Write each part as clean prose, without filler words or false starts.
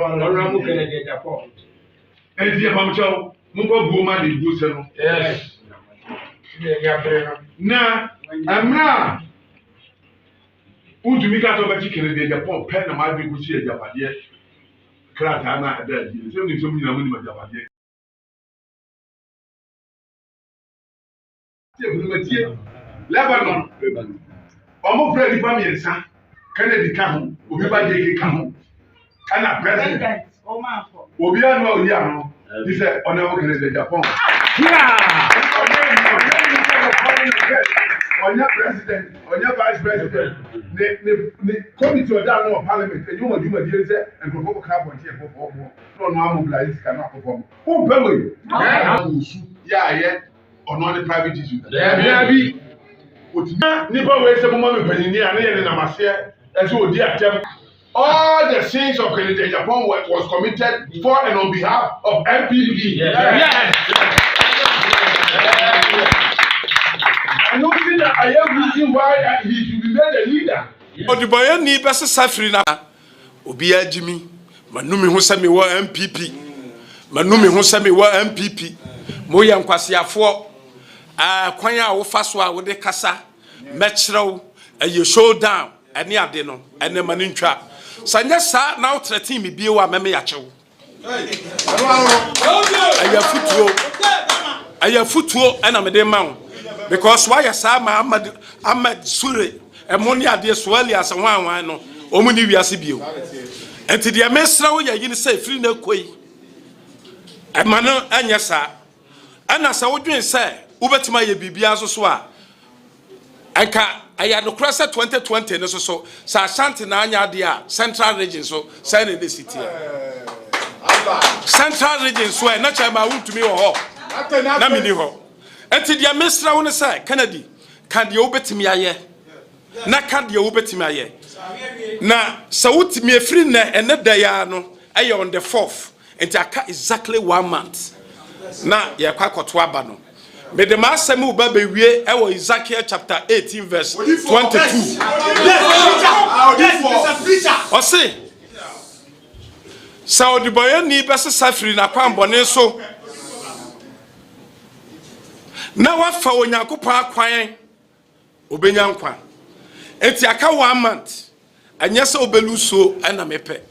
Honorable Kennedy Japan. And the Hamcho, Mumbo Buma, the Gusano. Yes. Now, I'm now. Would you make out of a chicken in Japan? Pen and my big Gucci at Japan yet. Kratana at that. It's only so many women at Japan yet. Lebanon. Almost ready for me, son. Kennedy come, Ubiba come. And a president. Obiano Yano. He said, Honorable Kennedy Japan. On your president, on your vice president, the committee of that parliament, and you want to do a and provoke carbon here for more. No, no, mobilize cannot perform. Who pay? Yeah, or not the private issue. Yeah, be. Nipa way some moment when you and Namasia, as you would attempt. All the sins of Kennedy Japan was committed for and on behalf of MPP. Yes. I don't think that I am reason why he should be made a leader. O the boy ni best safri na obi agimi manumi ho se me wo MPP manumi ho se me wo MPP mo ye nkwasiafo kwan a wo fa so a wo de kasa mekrew ye showdown ene ade no ene mani ntwa sanya sa na wo 13 me bie wa meme ya chewo aya futuo ena me de ma because why sa Ahmad Sure e moni ade so ali asa wan no omuni wiase bio enti de mesra wo ya yini say free na koi e ma no anya sa ana sa wodwen say ubetima ye bibia so a anka aya no krasa 2020 no so sa Ashanti na anya ade a central region so say na the city central region so e na chama wuntumi wo ho na mini ho enti dia mesra won say Kennedy kan dia obetimi aye na kan dia obetimi aye na sa wutimi afiri na ene da ya no aye on the 4th enti aka exactly 1 month na ye kwakoto aba no me de masem uba be wie e wo Ezekiel chapter 18 verse 22 o say sa odi boye ni bese safiri na kwambone so na wafa onyankopon akwan obenya nkwa enti aka 1 month anyese obeluso ana mepe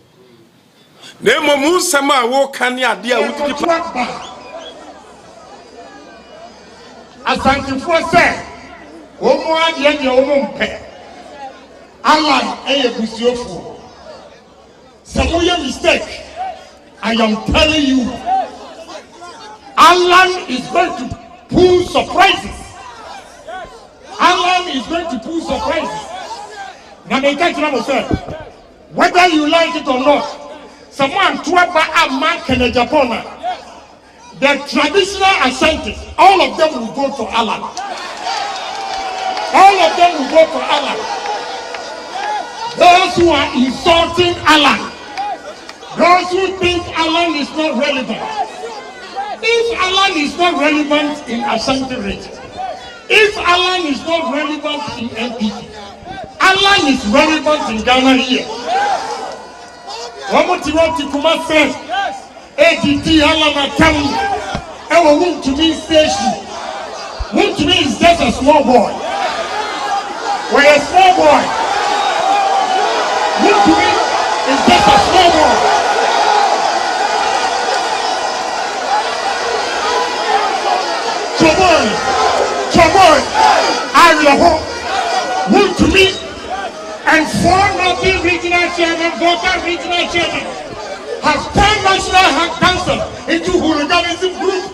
na emomu nsema a wo kan ya ade a wutiki pa asantifo se omo ade ne omo mpe Allah eye busiofo some your mistake I am telling you Allah is going to pull surprises. Allah is going to pull surprises. Now they can't say whether you like it or not. Someone to a man can a Japan. The traditional Ashanti, all of them will go to Allah. All of them will go to Allah. Those who are insulting Allah, those who think Allah is not relevant. If Allah is not relevant in Ashanti region, if Allah is not relevant in NPP, Allah is relevant in Ghana here. Wamoti kuma says, ADT Allah na come, ewa want to be station. Want to be is just a small boy. We're a small boy. Want to be is just a small boy. Chaboy, I want to meet and 4 Northern Regional Chairman, Volta Regional Chairman, has turned National Council into hooliganism group.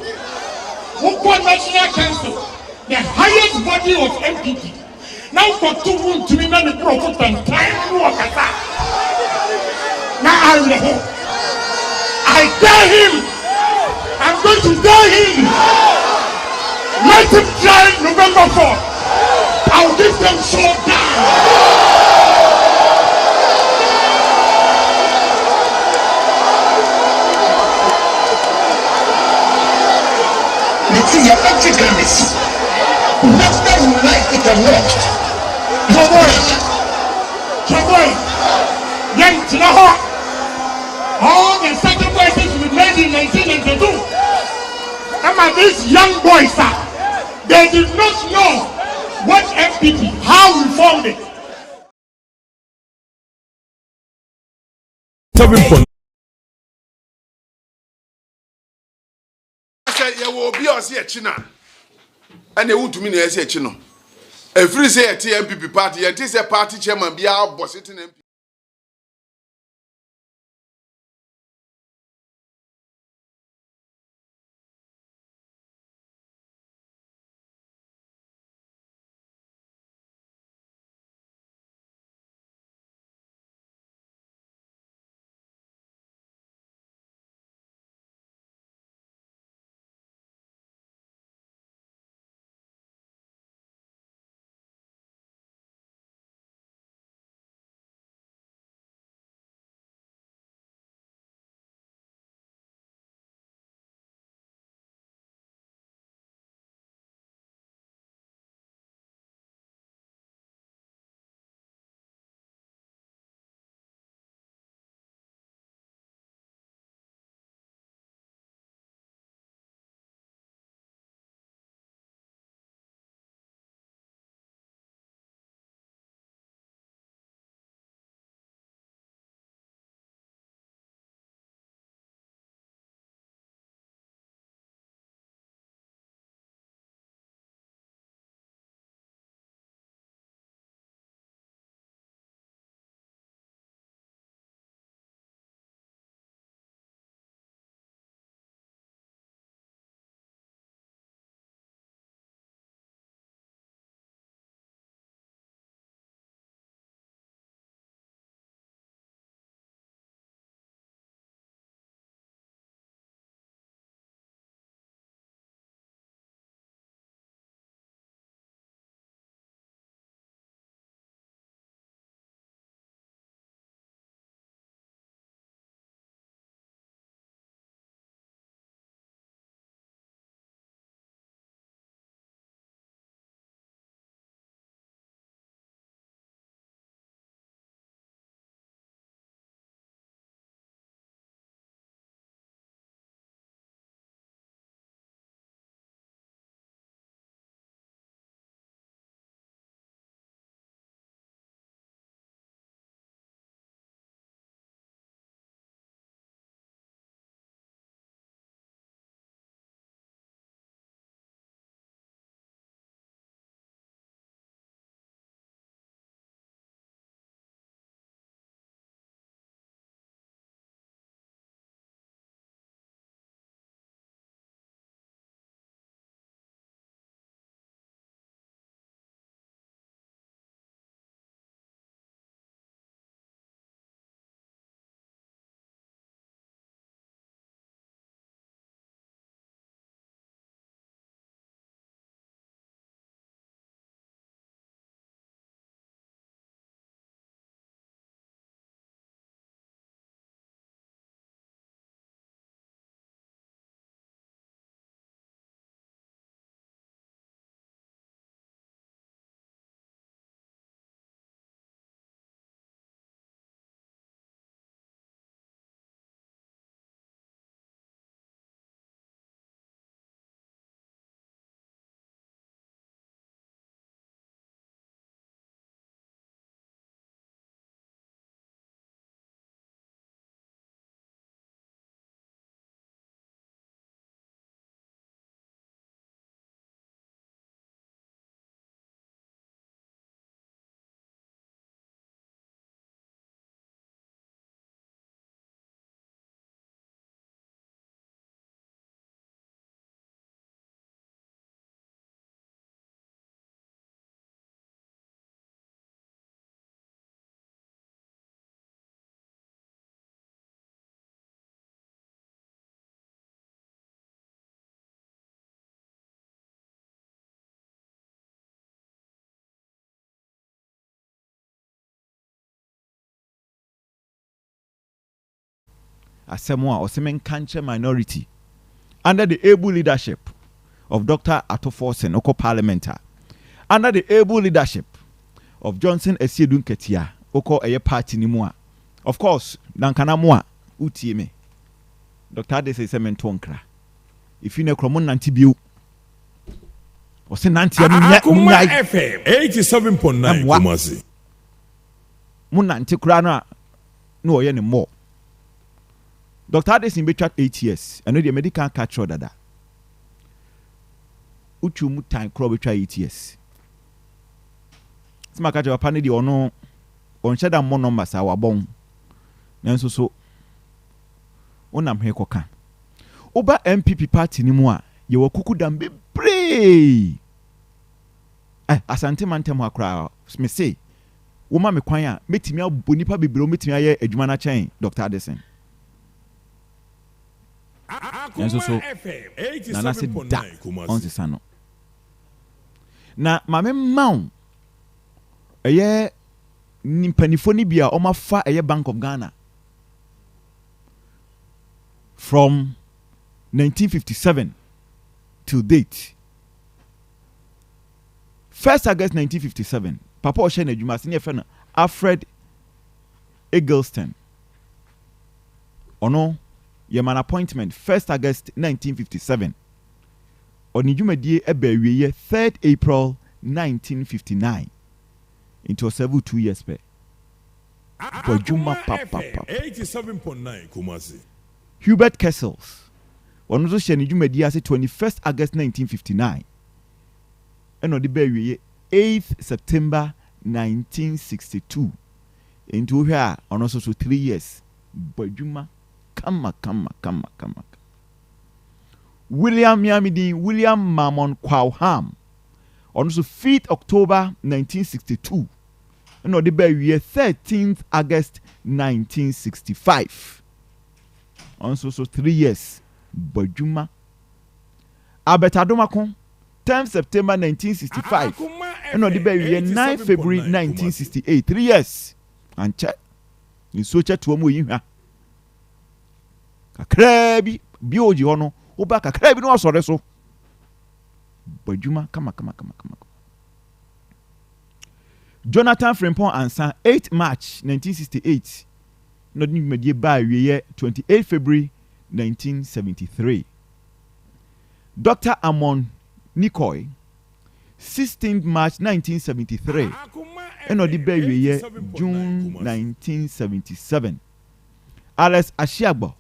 One National Council, the highest body of MPP. Now for 2 months to be made the prophet and time to walk at that. Now I dare him. I'm going to dare him. Let him try November 4th. I'll give them showdown. See your epidemics. Whether you like it or not. Chaboy, young Tinaho, all the sacrifices we made in 1992. And these young boys, they did not know what FPP, how we formed it. You will be on see a China. And they want to mean as a Chino. A free say a TMPP party, and this a party chairman be our boss sitting MP. Asemwa Osemen Kanche minority under the able leadership of Dr. Atoforsen Oko Parliamentar, under the able leadership of Johnson Esiedun Ketia Oko Eye Party Nimua. Of course, Nankana Moa, utie me Dr. Ade say semento nkra if you ne kromo nanti biu o se nanti ya Akoma FM 87.9 Kumasi mu nanti kra no oye ne more Dr. Ade sin betwa 8 years and the medical catch dada uchu mu time kro betwa 8 years sima catch papa ne di ono on sheda mo number sa wabon nanso so onam he koka oba MPP party ni mu a ye wakuku dam bebre asante mantem akra me say wo ma me kwan a metimi abonipa bebre o metimi aye adwuma na chen Dr. Addison nanso so na na se da on se sano na mame maw eye nimpanifo ni bia o ma fa eye Bank of Ghana from 1957 till date 1st August 1957 papa o share adwuma se ne fe no Alfred Eggleston ono yeman appointment 1st August 1957 oni dwumadie eba wieye 3rd April 1959 into 2 years pe Bojuma papa 87.9 Kumasi Hubert Kessels ono so share dwumadie ase 21st August 1959 eno de ba wieye 8th September 1962 into here ono so 3 years Bojuma Kama. William Yamidi, William Mammon Quawham. On the 5th October 1962. And on the year 13th August 1965. Also, 3 years. Bojuma. Albert Adomakon, 10th September 1965. And on the year 9th February 1968. 3 years. And check. In such a 2 more. Kakrebi bioji hono oba kakrebi no asore so Bojuma kama Jonathan Frimpong Ansa 8 March 1968 no ni medie ba wiye 28 February 1973 Dr. Amon Nikoy 16 March 1973 eno di ba wiye June 1977 Alex Ashiagbo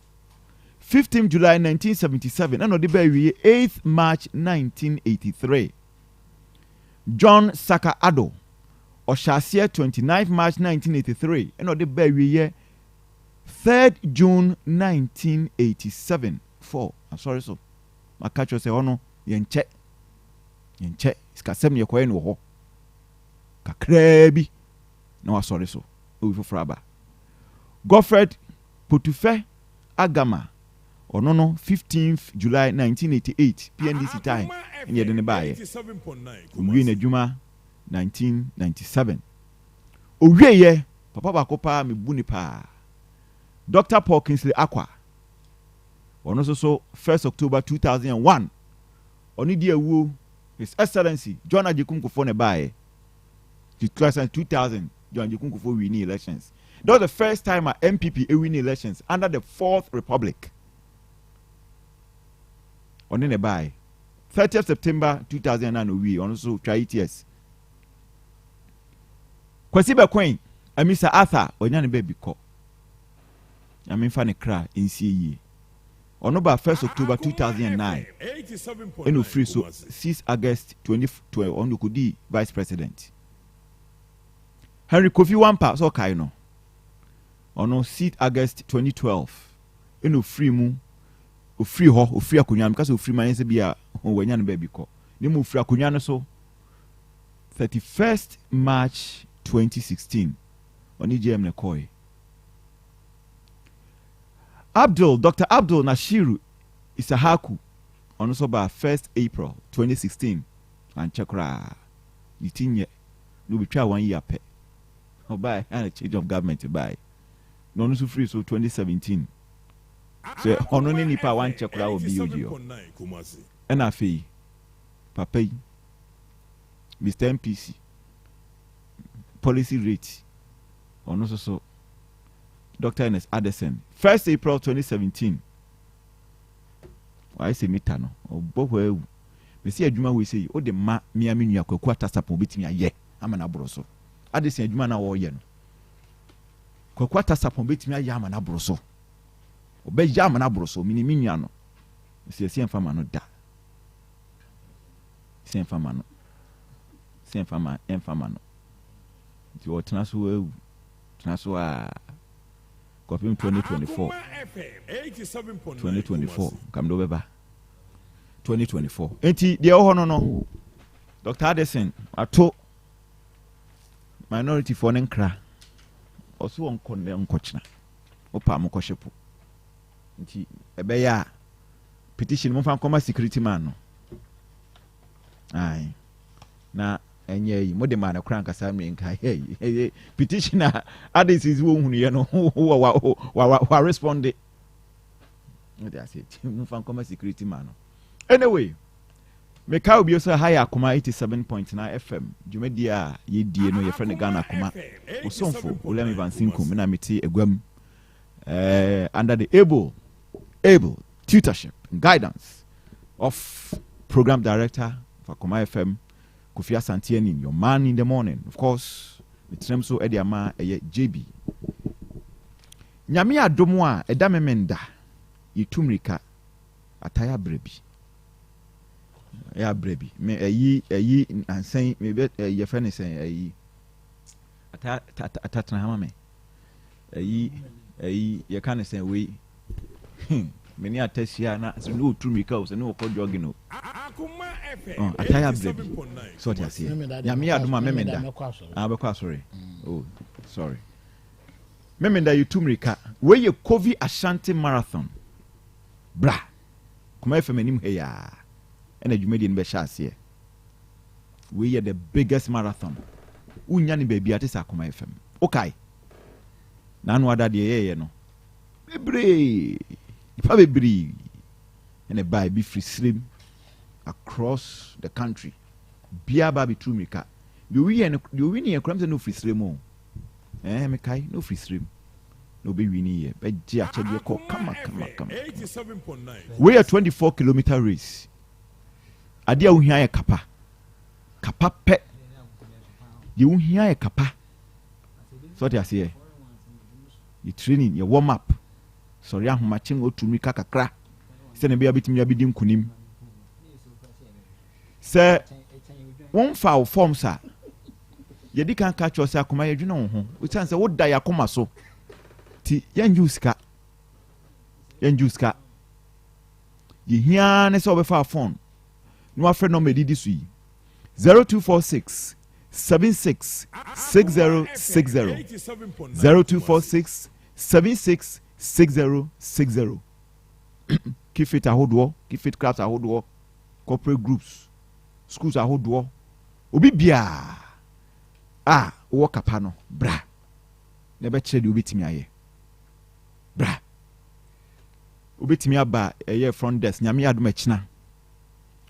15th July 1977 and the baby 8th March 1983 John Saka Ado Oshasia 29th March 1983 and the baby 3rd June 1987 I'm sorry so my catch say ono yenche skasem ye kwa no ho kakrebi no sorry so we for fraba Godfred Potufe Agama Ono no 15th July 1988 PNDC time in yedene baye we na djuma 1997 owieye papa bakopa me buni pa Dr. Paul Kingsley Akwa ono so 1st October 2001 oni di ewu His Excellency John Ajekum Kufuor ne baye 2000 John Ajekum Kufuor win elections. That was the first time a MPP win elections under the 4th Republic. On the by 30th September 2009 we also try it yes. Kwasiba Queen, Mr. Arthur, Onyane baby ko. I mean funny cry in CE. On about 1st October 2009. And free so 6 August 2012 on the Kudi Vice President. Henry Kofi Wampa so kaino. On 6 August 2012. And free mu free ho free akunya because free man se bia wanya no baby ko ni mu free akunya no so 31st March 2016 oni GM ne koi Dr. Abdul Nashiru Isahaku on so by 1st April 2016 and chakra yitinye no be try 1 year pe obai and a change of government by no so free so 2017 so ono ni nipa wan chekura obi odio and afi papa Mr. MPC policy rate ono so Dr. Ernest Addison. 1st April 2017. I say meter no. Obo we see adwuma we say o de ma mia menua kwaku atasapon betimi aye amana boroso. Addison adwuma na wo ye no. Kwaku atasapon betimi aye amana boroso. Obe ya amana boroso mini menua no. Si enfama no da. Si enfama no. Si enfama no. Ti o tena so Kopim 2024. 2024. Come do beba. 2024. Enti de o hono no. Dr. Addison ato minority for nenkra. Oso onkonde onkochina. Opa mo koshepo. Enti ebe ya petition mo fan koma security man no. Ai. Na enye yi mo de man na kran kasa me nka hey petitioner Addison wo hunu ye no wa respond. That's it. Mo fan koma security man no. Anyway, me ka obi so high Akoma 87.9 FM. Jumedia ye die no ye friend Ghana Akoma. Osonfo Evans-Nkum na meti egwam under the able tutorship and guidance of program director for Akoma FM Kofi Asantieni, your man in the morning. Of course, mitrem so ediama JB. Nyame adomo a edamemenda yitumrika ataya brebi. Ya brebi me ayi ansan me be ye fa ne sen ayi atatra hama me ayi ye kan sen we me ni atasia na so no tumika o se no ko jogging no Akoma FM ataya brebi so ti ase ya me adoma memenda abekwa sorry oh sorry memenda yutumrika we ye Covid Ashanti marathon bra Akoma FM anim he ya and adwumadi no be hye we are the biggest marathon unya ni baby atisa Akoma FM okay na no ada de ye no bebre ifa bebre and a buy be free slim across the country bia ba bitu mika the we ni ekram se no free slim o me kai no free slim no be wini ye be je achede ko kama 87.9 we are 24-kilometer race adia uhia ye kapa pe ye uhia ye kapa so they say you training you warm up sorry ahoma chen otumi kakakra se ne bia bitimi abidi nkunim se won fa form sa ye di kan ka cho se Akoma ye dwene wo ho we san se wo da ya Akoma so ti yanjuska ye hia ne se obefa phone no afre no medidi su 0246 766060 0246 766060 keep it ahodo keep it class ahodo corporate groups schools ahodo obi bia wo kapa no bra na be kire de obi timi aye bra obi timi aba eye front desk nyame adom akina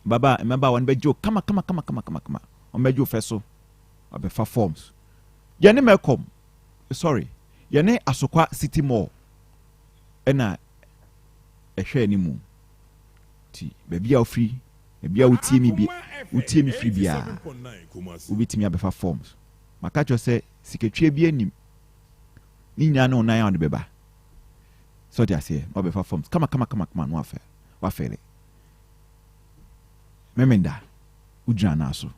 baba remember one bejo kama on bejo feso abefa forms yene mekom sorry yene Asokwa City Mall ena ehwe ni mu ti bebia ofri bebia utie mi free bia ubitimi abefa forms makacho se siketwe bi anim ni nya no nan on beba so dia se obefa forms kama no afere memenda ujana naso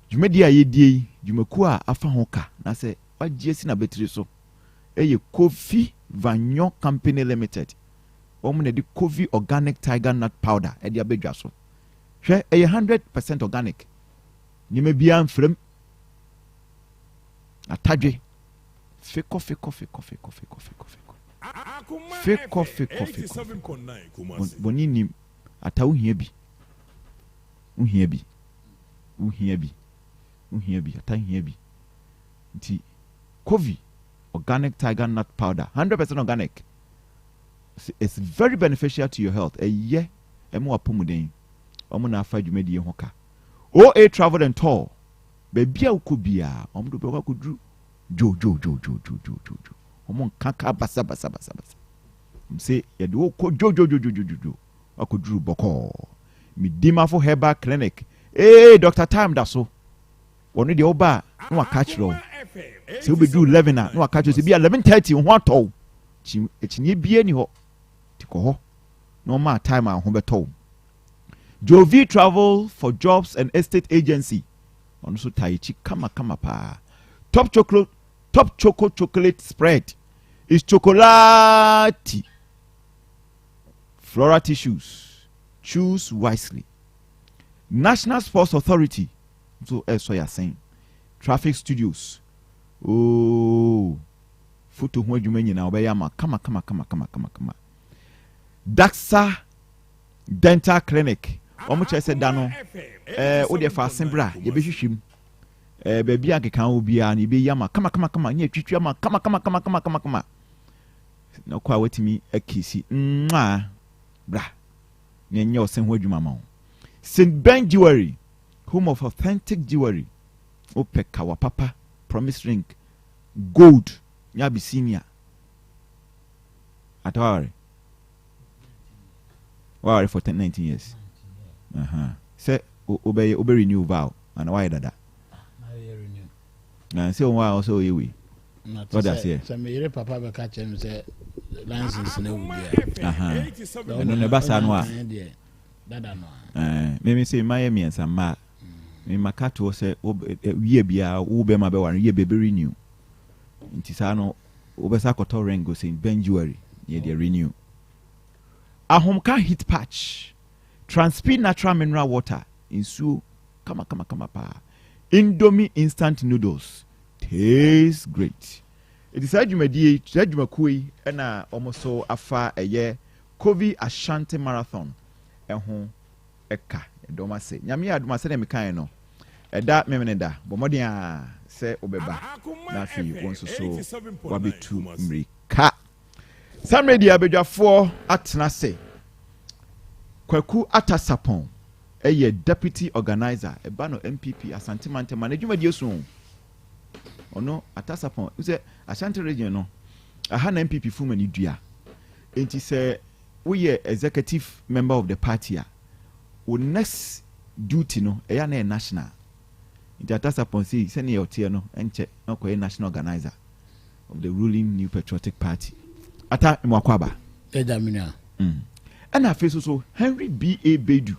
jumedi ayedie jumaku a afa hoka na se wagye si na betri so eye Kofi Vanyo Company Limited na di Kofi organic tiger nut powder e di abedwa so hwe eye 100% organic nyime bia mfrem atadwe feko bonini ata uhia bi ata uhia bi nti Kofi organic tiger nut powder 100% organic it's very beneficial to your health eye emo apomuden omo na afa dwumadi hoka OA Travel and Tour bebia ukobia omo do be akudru jo omo kaka basa say ye do ko jojo akoduru boko mi dima for herbal clinic Dr. Time da so ono de oba no catch ro say we do 11 no catch say be 11:30 ho ato echinye bie ni ho tiko ho no ma time ho beto Jovi Travel for Jobs and Estate Agency ono so taichi kama pa top choco chocolate spread is chocolate Flora tissues choose wisely National Sports Authority so so you're saying Traffic Studios photo ho adwuma nyina obeyama kama Daxa Dental Clinic omo che se da no wo de fa sembra ye behwehwem baby akeka obi a ne be yama kama nye twitwa ma kama na kwa wetimi akisi bra nye osen ho adwuma ma St. Ben Jewelry, home of authentic jewelry. Opeka wa papa, promise ring, gold, nyabi senior. Atawari. Wow, for 19 years. Say, obey renew vow, and why dada? Na say why also yewe. What does say? Some year papa be catch him say license no be. No ne basa no a. Dada no. Me say Miami and some ma. Me makato say wie bia wo be ma be wan ye be renew. Nti sa no obesa koto rengo say Ben Jewelry ye dey renew. Ahomka heat patch. Transpeed natural mineral water insuo kama pa. Indomie instant noodles tastes great. It is adwumadi adwumakui na almost afa eye Kovi Ashanti Marathon eho eka edoma se nyame adoma se na mekan no eda memenda bomodin a se obeba na fi wonso so wabetu mrika Sam media bedwafo atena se Kwaku Atasapon eye deputy organizer eba no MPP Asante Mante management so ono Atasapon say Ashanti region no aha na MPP fu mani dua enti se we are executive member of the party o next duty no eya na national enti Atasapon say send your tier no enche no ko national organizer of the ruling New Patriotic Party ata mwakwaba ejamina and afeso so Henry B.A. Bedu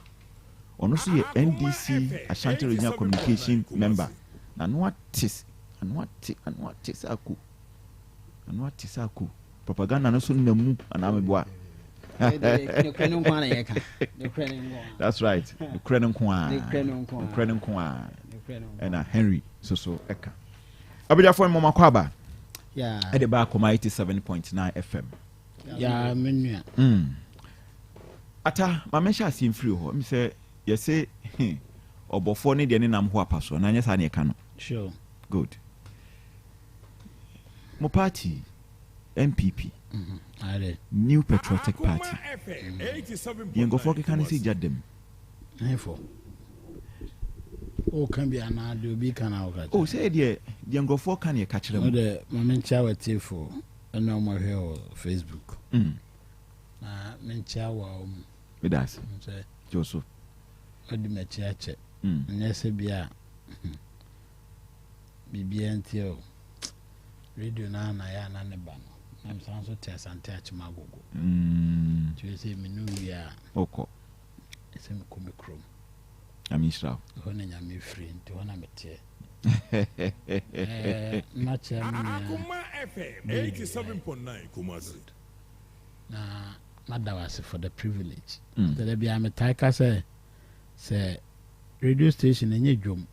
ono so ye NDC Ashanti Regional Communication member na no aku propaganda no so namu anameboa that's right Ukrenenkwa and Henry so eka abija for mama kwaba at the back of 87.9 FM ya menua ata mamesha asim free ho me say you say obofo ne de ne nam ho apaso na anya sa ne ka no sure good mo party MPP New Patriotic Party yengo for can see jadem for o can be anado bi kana o say there yengo for can ye catch them the moment chawa for no more here Facebook mencha wa with us Joseph odi mechiache nyese bia bibia ntio radio na ya na ne ba no am san so te asante achimagogo tu say menu ya oko esem komekrom amisra ho na nyame free nti ho na mete na Akoma FM 87.9 Kumasi na madawase for the privilege that be am taika say radio station enye dwom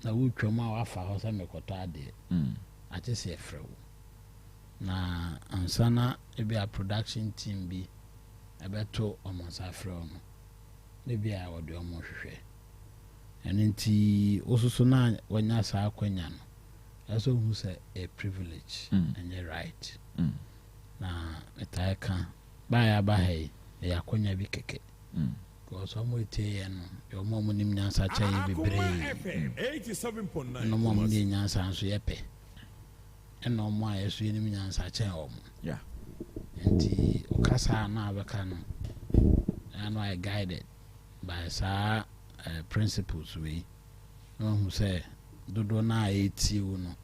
na wo twom a wafa ho say mekoto ade ate se efrew na ansana e be a production team bi ebeto omonsa frew no ne bi a wode omo hwehwe enenti osusu na wanya sa akwanya no eso hu say a privilege and a right na metaika ba ya ba hey ya akwanya bi keke ko so mo tie no yo mo mo nim nyansa cha ye bebre 87.9 no mo mo ni nyansa nso ye pe ɛna ɔmo a yɛso yɛnim nyansa kyɛn ɔmo yeah nti ɔkasa na abɛka no ano ayɛ guided by saa principles we no hu sɛ dodo na ɛtie wo no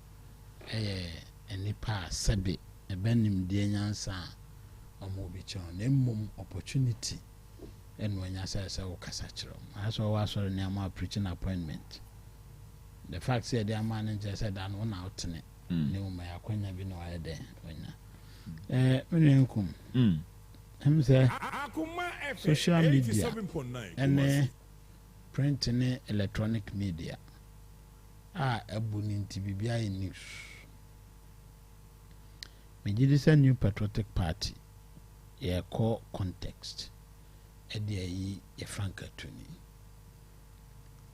ɛyɛ enipa sɛbe ɛbɛnim deɛ nyansa ɔmo bi kyɛn na mmom opportunity ɛna ɔnya sɛ wo kasa kyerɛ ɔmo aso wɔ asɔre ne ama preaching appointment the fact say the man in just said that no na outne ne wo ma yakwanya bi no ayɛ dɛ onya Evans-Nkum hem say social media and print ne electronic media abu ni nti bibia in news me gidi say new patriotic party ye call context e de yi ye franka tuni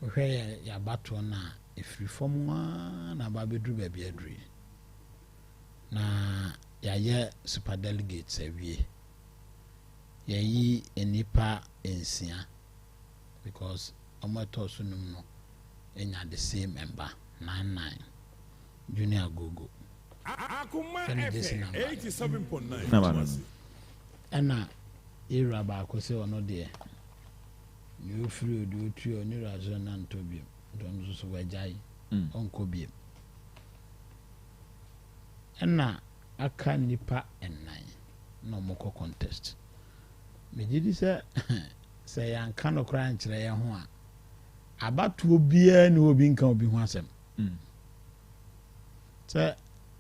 ohwe ya bato na efiri form na ba bedru ba bia adru na ya ye super delegates awie ya yi enipa ensia because omoto sunum no enya the same member 99 junior gogo Akoma FM 87.9 ana era ba ko se ono de you free do trio ni razo na ntobiem don so wajai onko biem ana aka nipa ennan no moko contest me gidi se se yanka no kra nkyere ye ho a abatuo bia ni obi nka obi ho asem se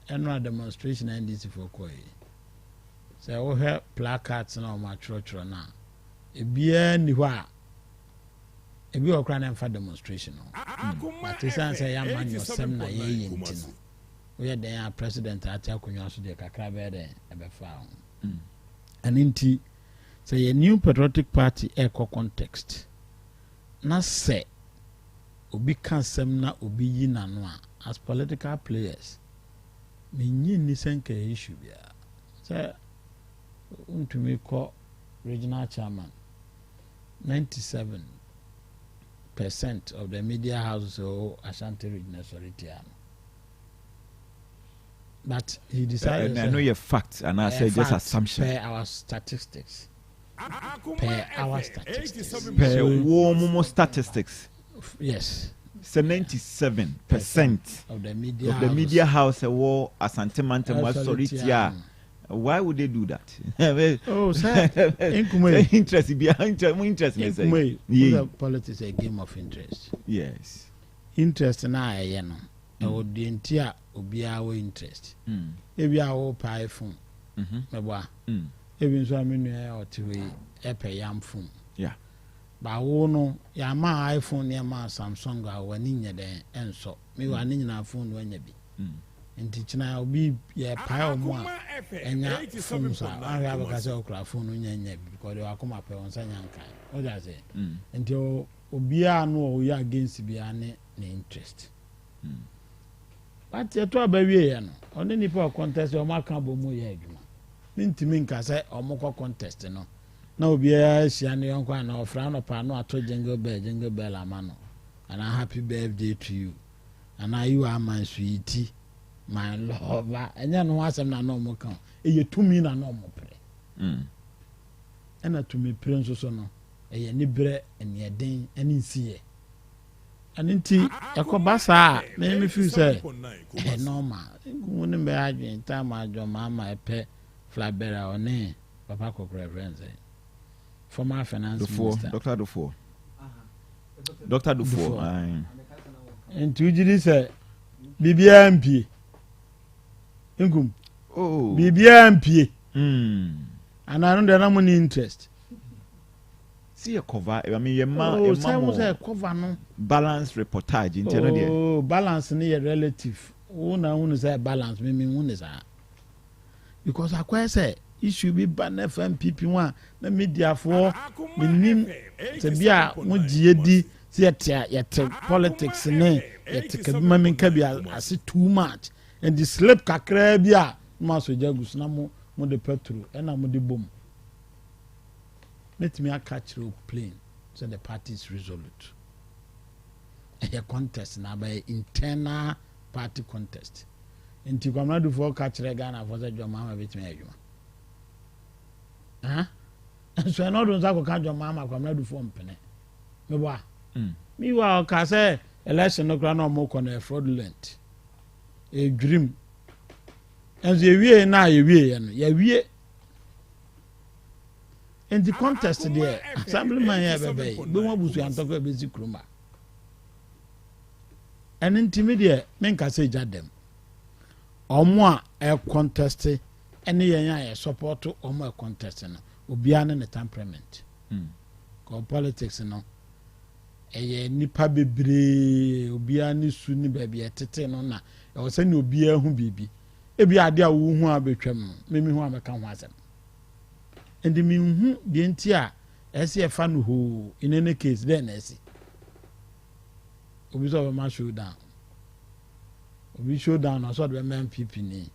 eno demonstration NDC for koi se wo he placards na o ma choro na ebia ni ho a ebi okra na mfa demonstration no but isan say ya man yosem na ye yenti no we den ya president ati akonwa so de kakra be de ebefa ho aninti say a new patriotic party eco context na say obi kansem na obi yi nano a as political players me nyi ni senka issue bia say untumi ko regional chairman 97% of the media houses or Ashanti Regional Authority. But he decided. I know your facts, and I say just assumption. Per our statistics. Per warm statistics. Yes. So 97% of the media house war Asante Mantem Authority. Why would they do that? Oh, sir. Interest behind interest. Politics is a game of interest. Yes. Interest na ye no. E wo de ntia obi a wo interest. Ebi a wo pa iPhone. Mebo. Ebi nso amenu e otiwe e pe yam phone. Yeah. Ba wo no ya ma iPhone ne ma Samsung a wani nye den enso. Me wa ne nyina phone wanya bi. Nti china obi ye pa omo a enya phone sa ara ba ka okra phone nya because they Akoma pe on sanya nkan o da say nti obi a no o ya against bia ne interest but ye to abawie ye no oni nipa contest o ma kan bo mu ye adwuma ntimi nka say o mo contest no na obi a hia ne yonko na ofra no pa no ato jingle bell amano and happy birthday to you and you are my sweetie my lover enya no asem na no mo kan eye tumi na no mo pre ena tumi pre nso so no eye ni bre ene eden ene nsiye aninti yakoba sa me feel say normal ngunu me adwen time adwo mama epe flabera one papa kokore friends former finance minister Dr. Dufour and ujiri say bibia mp Nkum. Oh. Bibia mpie. And I don't know any interest. See a cover. I mean, your cover no balance reportage in there. Oh, balance near relative. One say balance. Me one is because I quite say it should be ban FMPP one. The media for minim to be a mujedi. See yet politics ne yet mamin kabia as too much. And the slip kakra bia maso jagus na mo de petrol na mo de bom let me catch you plane so the party is resolute a contest na by internal party contest nti kwamnadu for catch Ghana for say John Mahama betimi adwuma so no don za ko ka John Mahama kwamnadu for mpene me bo me wa ka say election no kra no mo ko na fraudulent a dream and the wie na ye wie no ya wie in the contest there assemblyman ya bebe be won busu antoko be zikruma and intermediate men ka say jadem omo a contest ene yen support omo a contest no obia ne temperament ko politics no eye nipa bebre obia ne su ni ba bia tete no na e wo se ni obia hu bibi e bia ade a wo hu abetwam memi hu ameka hu asem and me hu de nti a ese e fa no ho in any case then ese obi so ma show down obi show down na so de men PP ni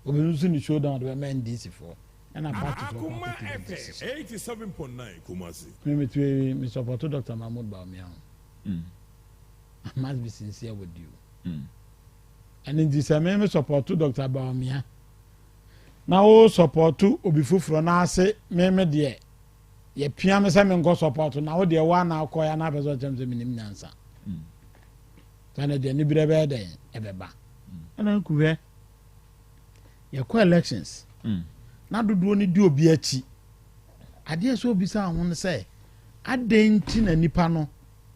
obi nso ni show down de men DC for and a party for 87.9 Kumasi. Me support Dr. Mahmoud Bawumia. I must be sincere with you. And in this me support Dr. Bawumia. Now support to obi fufuro na ase me de ye pia me se me go support na wo de wa na akoya na bezo temse minim nyansa. Tana de ni birebe de ebeba. Ana kuwe ye ko elections. Na dodo ni di obi achi ade so obi sa ho ne say adenchi na nipa no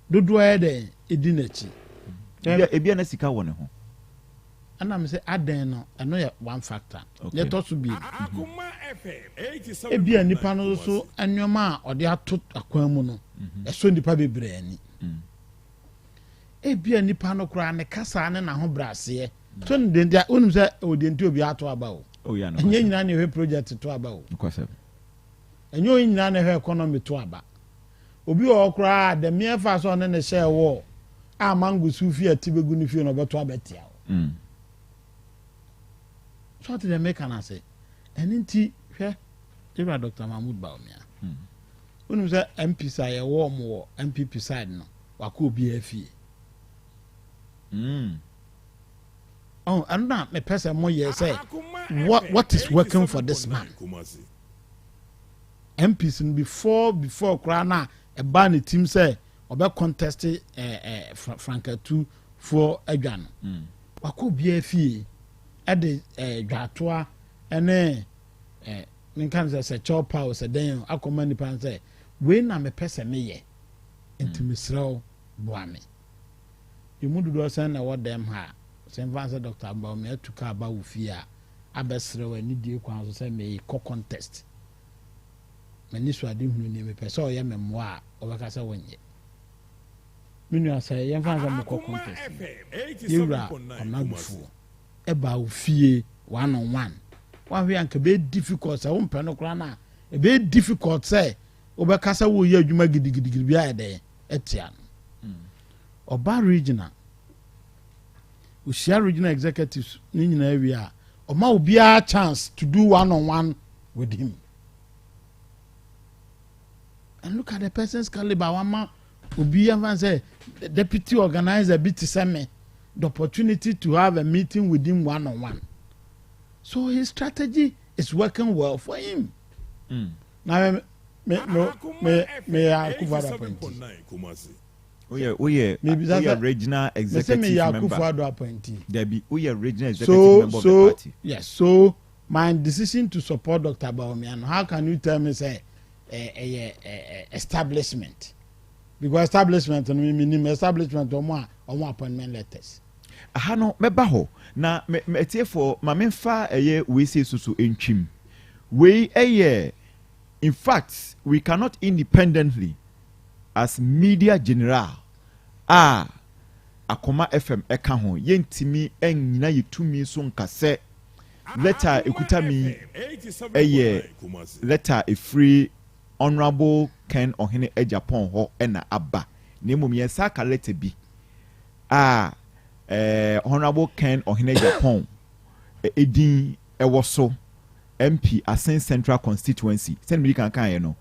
dodo e de edi na chi ebia na sika won ho ana me say aden no eno ye one factor let us be Akoma FM 87. ebia nipa no so anwoma a ode ato akwan mu no eso nipa bebre ani ebia nipa no kura ne kasa ne na ho brase so ne dendia onum say odenti obi ato aba o oh yeah no enye nyina na we project to aba o kwase enye nyina na we economy to aba obi o kura de me fa so ne share wo a mango sufi atibegu ni fie no beto abetia o so to the make an say eninti hwe Dr. Dr. Mahmoud Bawumia unum say MP say wo mo MPP side no wako obi afie oh and now me person mo ye say what is working for this man MPs before Krana a ban team say obe contest Franca 2 for Edwan wako bi afie e de dwatoa ene men kan say chop house den Akoma ni pan say we na me person me ye intimisraw boame imudu do san na what them ha Evans Dr. Bawumia tuka aba ufia abesre wani die kwan so say me ko contest mani so ade hunu ni me pese o ye memmo a obekasa wonye minu asay ye Evans am ko contest yura onagufu eba ufie 1-on-1 wa hwe anka be difficult say wo no kra na e be difficult say obekasa wo ye adwuma gidigidi bia ede etia oba regional Ushia regional executives ni nyina area oma obi a chance to do 1-on-1 with him and look at the person's caliber wama obi even say the deputy organizer bit seme the opportunity to have a meeting with him 1-on-1 so his strategy is working well for him now me Akufo we regional executive member. There be we regional executive member of the party. Yes, so my decision to support Dr. Bawumia, how can you tell me say establishment? Because establishment and meaning establishment or more appointment letters. No meba ho na me tie for ma memfa we say susu entwim. We in fact we cannot independently as media general Akoma FM eka ho yentimi enyina yetumi so nkase letter ekutami letter a free honorable Ken Ohene Japan ho ena aba nemom yesa letter bi honorable Ken Ohene Japan edin ewoso MP Asen Central Constituency send me kan no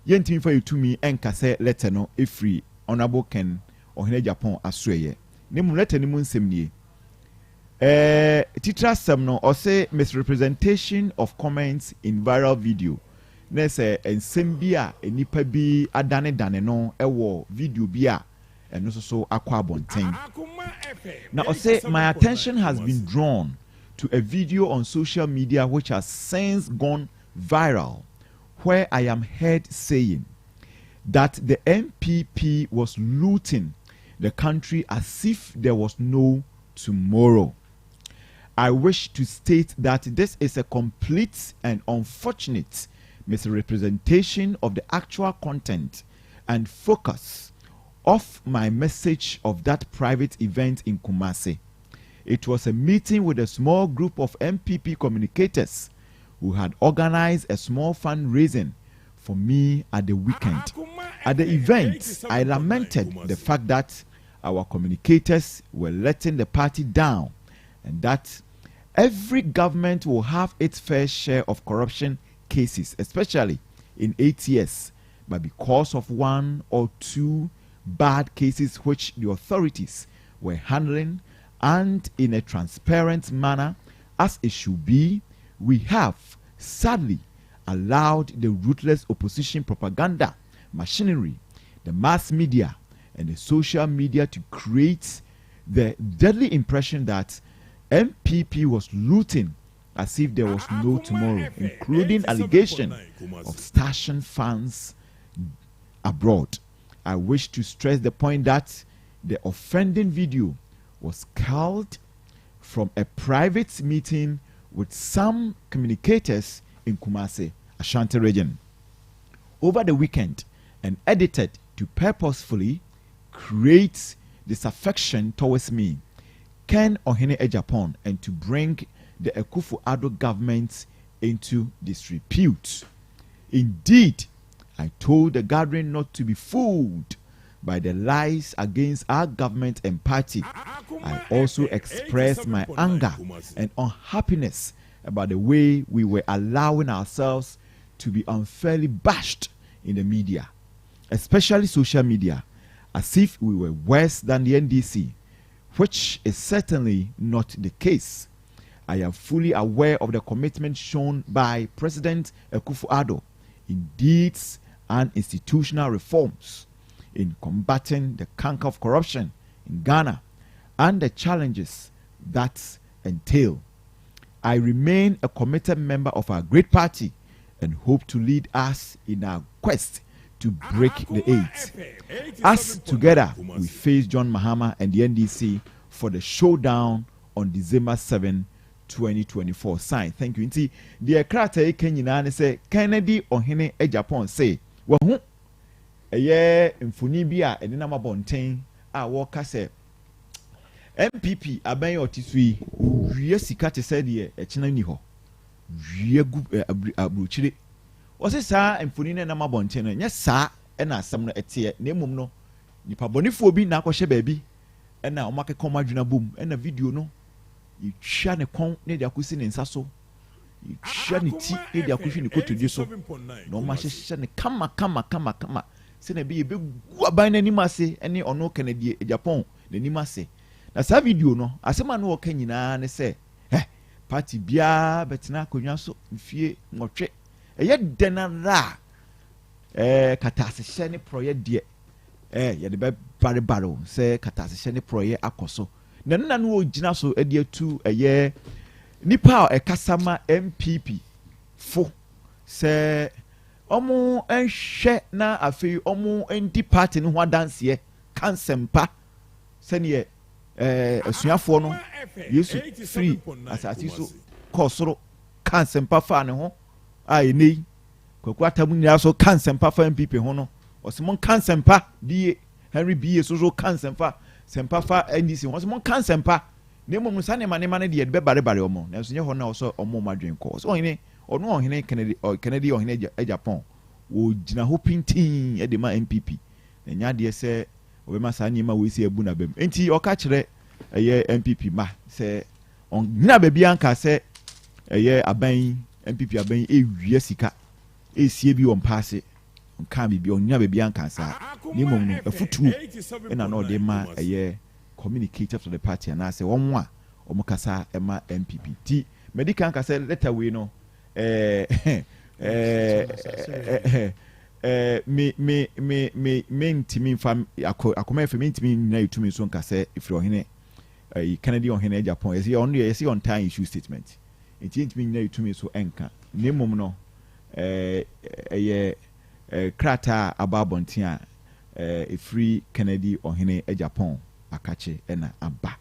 yentimi fa yetumi enkase letter no e free honorable Ken Ohene Japan asreye nemum letter ni mu nsem nie Titra Semno or say misrepresentation of comments in viral video. Nese ensembia enipa bi adane dane no ewo video bia and also so akwa bonten. Now I say my attention has been drawn to a video on social media which has since gone viral, where I am heard saying that the MPP was looting the country as if there was no tomorrow. I wish to state that this is a complete and unfortunate misrepresentation of the actual content and focus of my message of that private event in Kumasi. It was a meeting with a small group of MPP communicators who had organized a small fundraising for me at the weekend. At the event, I lamented the fact that our communicators were letting the party down and that every government will have its fair share of corruption cases, especially in ATS, but because of one or two bad cases which the authorities were handling and in a transparent manner as it should be, we have sadly allowed the ruthless opposition propaganda machinery, the mass media and the social media to create the deadly impression that MPP was looting as if there was no tomorrow, including allegation of stashing funds abroad. I wish to stress the point that the offending video was culled from a private meeting with some communicators in Kumasi, Ashanti region, over the weekend and edited to purposefully create disaffection towards me, Ken Ohene Ejapon, and to bring the Akufo-Addo government into disrepute. Indeed, I told the gathering not to be fooled by the lies against our government and party. I also expressed my anger and unhappiness about the way we were allowing ourselves to be unfairly bashed in the media, especially social media, as if we were worse than the NDC, which is certainly not the case. I am fully aware of the commitment shown by President Akufo-Addo in deeds and institutional reforms in combating the canker of corruption in Ghana and the challenges that entail. I remain a committed member of our great party and hope to lead us in our quest to break the AIDS. As together we face John Mahama and the NDC for the showdown on December 7, 2024. Sign. Thank you. Inti the krata Kenya ne say Kennedy Ohene Ejapon say wahu eye mfuni bi a ene na mabonten a wo ka say MPP aban otisui wie sika te say de echena ni ho wie gu abruchire wo se saa mfuni na mabonten no nya saa na asem no ete na emum no nipa bonifo bi na akohye baabi na o make komadwuna bom na video no yitwa ne kon ne de akosi ne nsa so yitwa ne ti ne de akohwe ne kotodwe so na o ma hyehye ne kama se na be gu aban na nimase ene ono Kennedy Japan na nimase na sa video no asema no oka nyina ne se party bia betina akonwa so mfie nwotwe eye denara katase hye ne project de ye de be bare se katase hye ne project akoso na nna no ogina so ade atu eye nipa ekasama MPP fo se omo enhwe na afei omo enti party no ho adanse kansempa se ne asuafo no Yesu free asati so kosoro kansempa fa ne ho a enei kwaku atamu nyira so kansempa fa MPP ho no osimon kansempa die Henry B so kansempa sempa fa NDC ho osimon kansempa ne mom sa ne mane de be bare omo na so nye ho na so omo madwen ko so ohene ono ohene Kennedy ohene Japan wo gina ho pintin e de ma MPP na nya de se obema sa nyima we si ebu na bem enti oka kire eye MPP ma se on nyina ba bia nka se eye aban MPP aban ewie sika esie bi on passe on kan bi on nyina ba bia nka sa ni mom no afutuo na no de ma eye communicators of the party na se won a omo kasa ema MPP ti medical kasa letter we no me ntimi fam akoma efe me ntimi na yitumi so nkasa ifiri ohene Kennedy ohene Japan yesi on time issue statement ntimi na yitumi so enka nemom no krata ababontin a free Kennedy ohene Japan akache na aba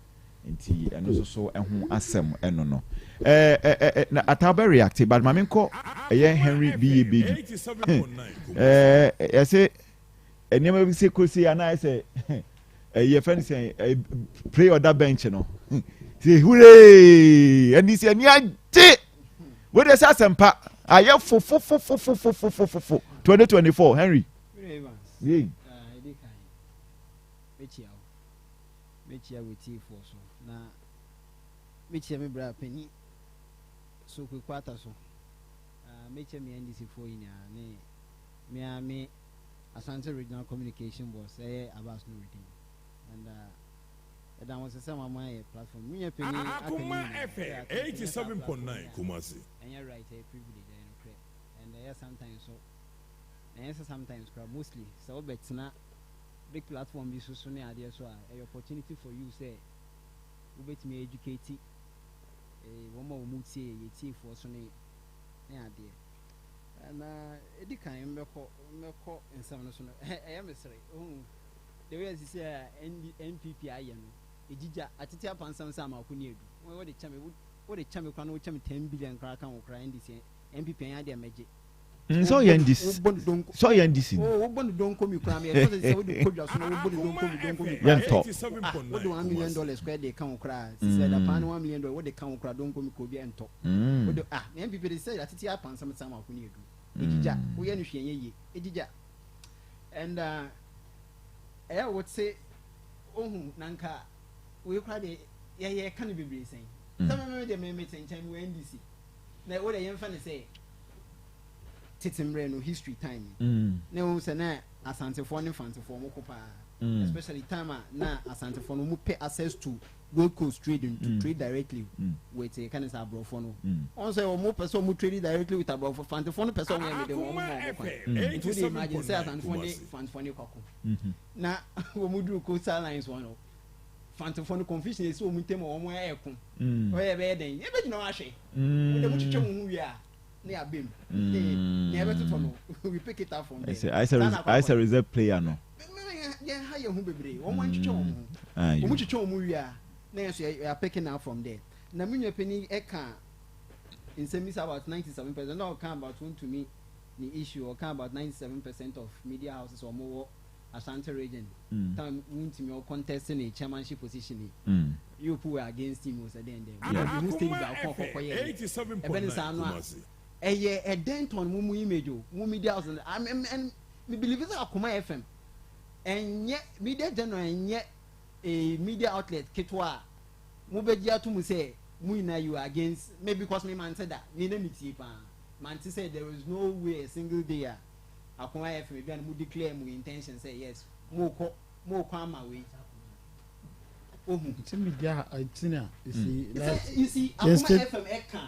nti eno so ehu asem eno no na ataba react but mamenko Henry B yese enema bi se kosi ana say ye friend say play on that bench no say hooray and this ani age we dey say asempa aye fo 2024 Henry Evans yeah mechia with for so na mechia me bra pani so kwe kwata so mechia me NDC for ina ne me Asante Regional Communication Boss Abbas Nuruddin and that was some of my platform me pani Akoma FM 87.9 Kumasi and you're right a privilege and sometimes so and sometimes mostly so betina big platform be so near there so a opportunity for you say we bet me educate one more muti ye for so near there and edi kan meko in some so I am sorry the way as say NPP ayen ejija atete apansam sam akuni edu what the chame kwa no chame 10 billion kra kan okra NDC NPP ayen de meje so yendis oh bond don come you cram here so say we do kodwa so no bond don come yento what do $1 million square they can okra say that pan $1 million what they can okra don come ko bi ento what do NPP they say atete apansam sam akuni edu ejija wo ye no hwe ye ejija and I would say ohun nanka we kwa de ye kan bibiri sen some me de me meeting time we NDC na wo de ye mfa ne say titimbre no history time na wo say na asantefo ne fantefo mo kopa especially time na asantefo no mo pay access to Gold Coast trading to trade directly with a kind of abrofo no on say mo person mo trade directly with abrofo fantefo no person we me de mo into the imagine say fantefo ne kwako na wo mo do coastal lines one no fantefo no confusion is wo mo tem wo mo ekun o ye be den e be gina wa hwe wo de mo twetwe mo hu wi a na abem ne be to no we pick it up from there I say reserve player no yeah how you hu bebre wo mo twetwe wo mo twetwe wo mo wi a na you are picking up from there na me penny eka in semis about 97% no can about one to me the issue or can about 97% of media houses or more Ashanti region time won to me or contesting a chairmanship position you who are against him was then who stayed about 87.9 a dent on mumu image media house and me believe it's Akoma FM and yet media general and yet a media outlet kitwa mu begia to mu say mu na you against maybe because me man said that me na me tie pa man said there is no way a single day Akoma FM be mu declare mu intention say yes mo ko ama we media itina you see Akoma FM eka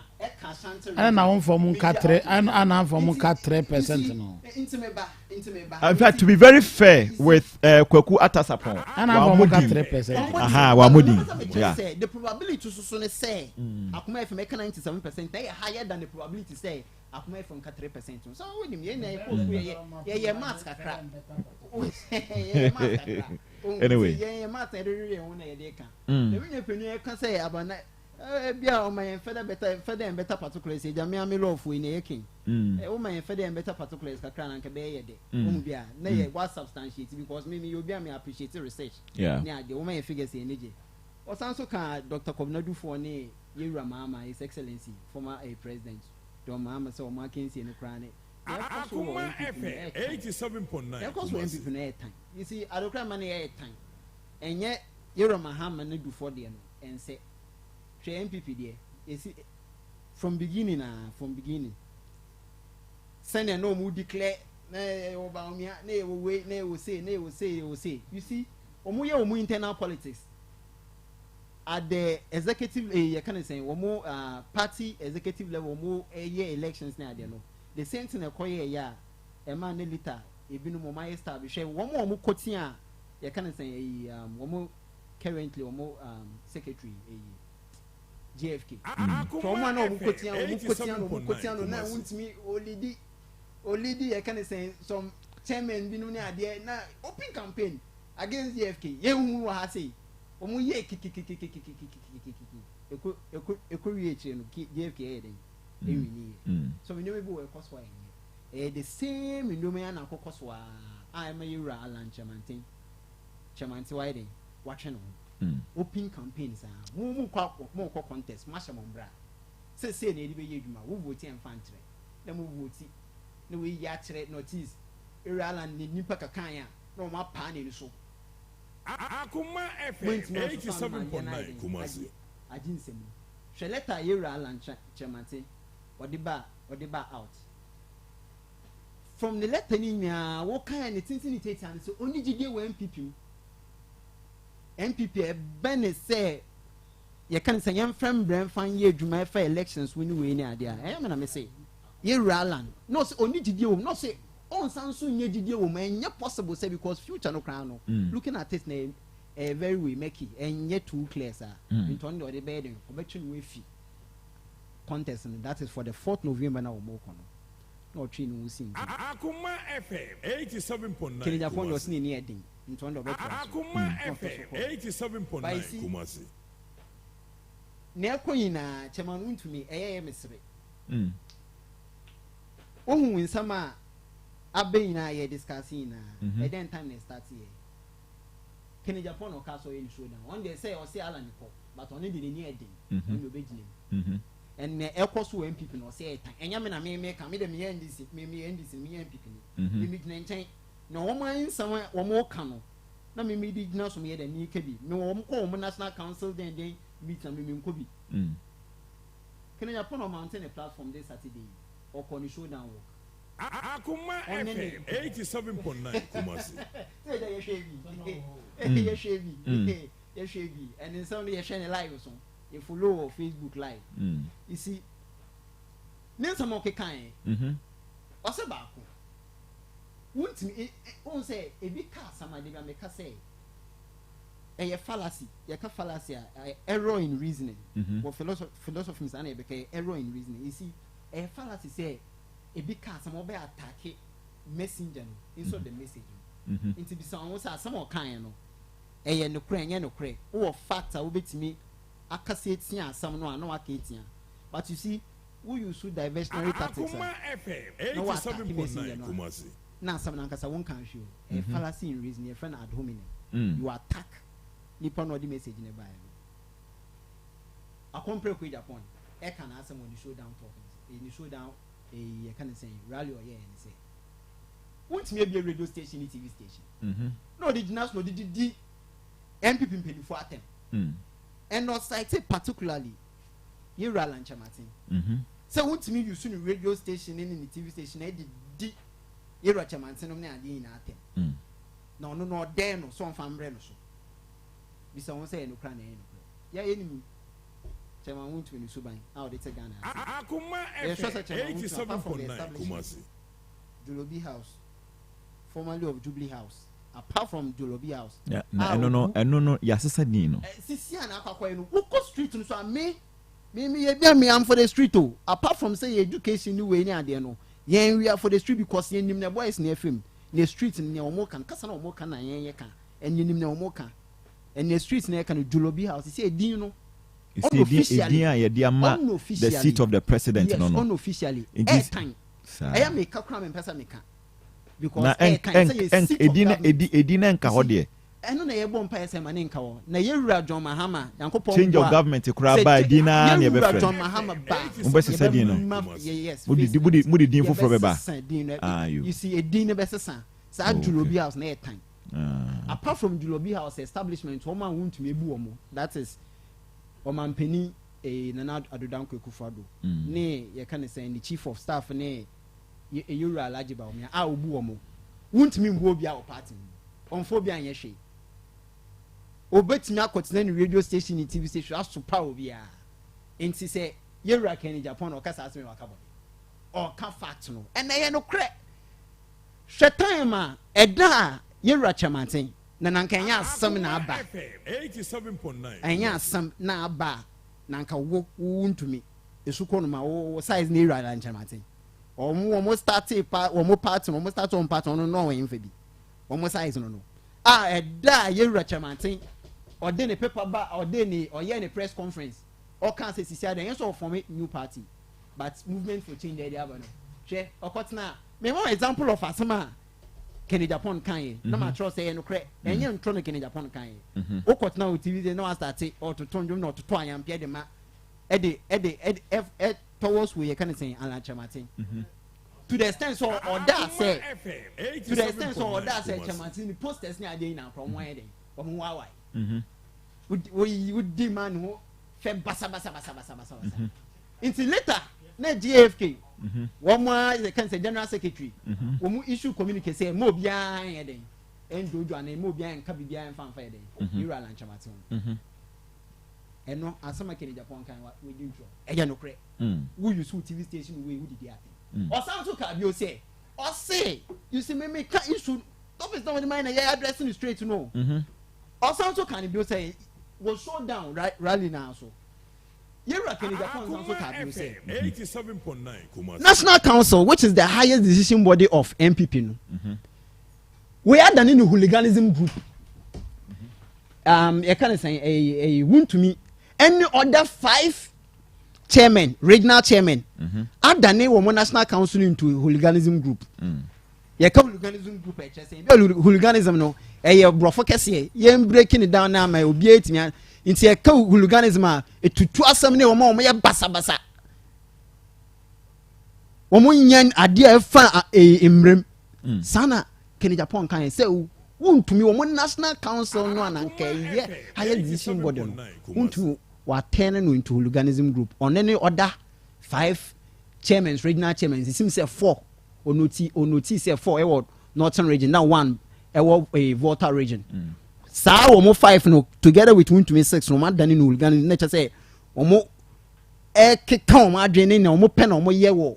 Ashanti and now from 4 and from 4% no intimeba in fact to be very fair with Kwaku Atasapon and I'm 4%. Wa modi yeah the probability to so say Akoma FM eka 97% they higher than the probability say Akoma FM 3%. So when you yeah math kakra anyway yeah math the when you can say about bia o man further better particulars e jamia me love we na yekin o man further better particulars kakra na nke be ye de o bia na ye what substantiate because me you bia me appreciate research na de o man figures e neje o san so kan Dr. Kobnadu for ne Yewura Mahama His Excellency former president Don Mahama so o ma kensi no kra ne Akoma FM 87.9 because when people na time you see adokra man na time enye Yewura Mahama na do for there no and say MPP there is from beginning send no mu declare na obamia na we na we say you see omu ye omu internal politics at the executive you can say more party executive level more year elections na there no the same thing e koye ya e man ne liter e binu mo my establish one more kotia you can say one more currently one more secretary JFK from one of kotia no na wuntimi olidi you can say some chairman binu ne ade na open campaign against JFK ye hu wa ha say omu ye eko reach no JFK e den e wini so we know we go cost why the same no me na cost wa I may ra alanchamantin chamanti why den watch no open campaigns mo kwa contest masha mo bra say na edi be ye dwuma wo vote enfantre na mo vote na we ya kire notice e ra alan ni nipa kakan ya na mo pa na ni so Akoma FM 87.9 Kumasi. Ajinsem. Sheleta yera lancha chamate. Odiba out. From the letter ni what kind of things in it and so only gide we MPP e ben say you can say yam friend brand fan ye dwuma for elections when we ni ade a na me say yera land no say only gide we no say on sanso nye gide wo man possible say because future no crown no looking at this name very we make it and yet too clear sir in turn the bed obetun we fi contest and that is for the 4th November na omo kono no twi no sin Akoma FM 87.9 Kenya Japan was ni edin in turn the better Akoma FM 87.9 Kumasi na koyina chairman untumi eye mesre ohun nsama abe na ye discussing na then time they start here Kenya Japan or castle in showdown one day say or say Alan Nico but only the near day when you begin and me equals to MPP no say and yamina me come me end this me end this me MPP me meet no woman somewhere or more cano na me did not so me the new kebi no one call national council then meet and me kobi Kenya Japan or mountain a platform this Saturday or con showdown work Akoma FM 87.9 Kumasi. And then somebody is sharing live or so. You follow Facebook live. You see, Nancy Moke Kai. What's about? Won't me say a big car somebody make us say a fallacy, fallacy, error in reasoning. What philosophy is an error in reasoning. You see, a fallacy say a big car some mobile attack messenger inside the message into be some more kind no e no kra o factor wo betimi akasetia some no akatia but you see who use diversionary tactics Akoma FM 87.9 Kumasi na some na nkasa won kan show a fallacy in reason your friend ad hominem you attack nipa no the message ne buy a compare with Japan e can answer when you show down talking you show down a kind of saying rally or yeah and say won't maybe a radio station TV station no did not no did the MPP pay for them and not cited particularly you rally and Martin so won't me you soon radio station in the TV station I did you Racha Martin on the atem no there no so from Breno so be someone say no cran yeah enemy Chairman went to Suban. How they take Ghana? Akoma FM 87.9 Kumasi. Julobi House, formerly of Jubilee House. Apart from Julobi House. Yeah, no. Yes, Nino. Sisi and Akwa no. Street no so me am for the street oh. Apart from say education new way near there no. Yen we are for the street because yen nim na boys near film. The street near omo kan kasa na omo kan na yen kan. En yen nim na omo kan. And the street near kan Julobi House. He say din no. Unofficially, the seat of the president. Yes, no. Unofficially. Airtime. I am a crime and person make because Edina and Kahode. I know a bomb person and Inkaw. Na Yura John Mahama, change of government to crowd by Dina and your John Mahama back. Yes, Moody Dean for Forever. You see a dinner best son. Sad Julobi House near time. Apart from Julobi House establishment, woman won't be buomo. That is. Omampeni Nana Adodanko Kufado. Ne, you can say the chief of staff ne Yura Lajiba me a ubuomo. Won't mean go be our party. On phobia and yeshe. obetumi akɔtena ne radio station ne TV station asopa obi a nti sɛ yɛwura kɛne Japan ɔkasa asɛm waka bɔ ɔka fact no ɛna yɛ no korɛ hwɛ time a ɛda a yɛwura kyɛmanten na nanka ɛnyɛ asɛm na aba ɛnyɛ asɛm na aba nanka wo ntumi esu kɔ no ma wo size ne yɛwura kyɛmanten ɔmo start on party no no wɔn mfa bi ɔmo size no ɛda a yɛwura kyɛmanten ɔde ne paper ba ɔyɛ ne press conference ɔka sɛ sisi adan yɛn sɔ form new party but movement for change ɛde aba no hwɛ ɔkɔtena mɛmɔ example of asɛm a Kennedy Japan kan yɛ na ma kyerɛ sɛ yɛ no korɛ ɛnyɛ ntɔ no Kennedy Japan kan yɛ ɔkɔtena o TV de na wa start ɔtoto ndwom na ɔtoto ayampeɛ de ma ɛde towards wo yɛ kan sɛ Alan Kyerematen to the extent so ɔda sɛ Kyerematen ni posters ni ade na from wɔn yɛ de wɔn waawaayi wodi man ho fɛ basa nti later na GFK wɔn a kan sɛ general secretary wɔn mu issue communique sɛ mo biara yɛ den ɛndojo ana mo biara nka biara mfa yɛ den yɛwura Alan Kyerematen ɛno asɛm a Kennedy Japan kan wa we do ɛyɛ no korɛ wo use TV station we didi ate ɔsan so ka bi o sɛ ɔse you see me ka issue office no mind na yɛ addressing it straight no ɔsan so kan bi o sɛ was shut down rally now so yɛwura Kennedy Japan san so ka bi o sɛ 87.9 National Council, which is the highest decision body of MPP no we are done in a hooliganism group you can say a wound to me any other 5 chairmen, regional chairmen are done in National Council into hooliganism group you come hooliganism group hooliganism no brofo kese ye breaking it down now my obiate me into a hooliganism to asem ne omo ye basa omo nyan ade a fa emrem sana Kennedy Japan kan say wontumi omo National Council no ananka ye higher decision body no wontumi wa turn no into hooliganism group on any other 5 chairmen, regional chairmen, it seems say 4 onoti say 4 award northern region now 1 award a Volta region sa omo 5 no together with wontumi 6 no man done no hooliganism nature say omo keka omo adwene na omo pe na omo ye wo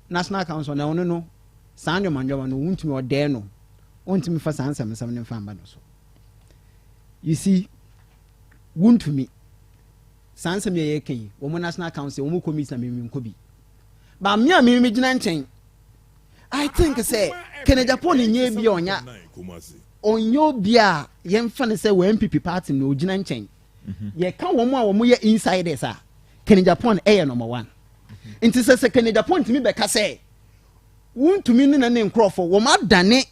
National Council na ono no sand manjawa no wontumi ode no wontumi fa sansam ne mfamba no so you see wontumi sansam ye yɛkan wo National Council wo committee na memem ko bi ba me a memem gina nkyɛn I think say Kennedy Japan nye bi onyo bi a yɛmfa ne sɛ wo MPP party no gina nkyɛn yɛka wo a wo yɛ insiders a Kennedy Japan number 1 nti sɛ Kennedy Japan timi bɛka sɛ wontumi ne na ne nkrɔfo wo ma dane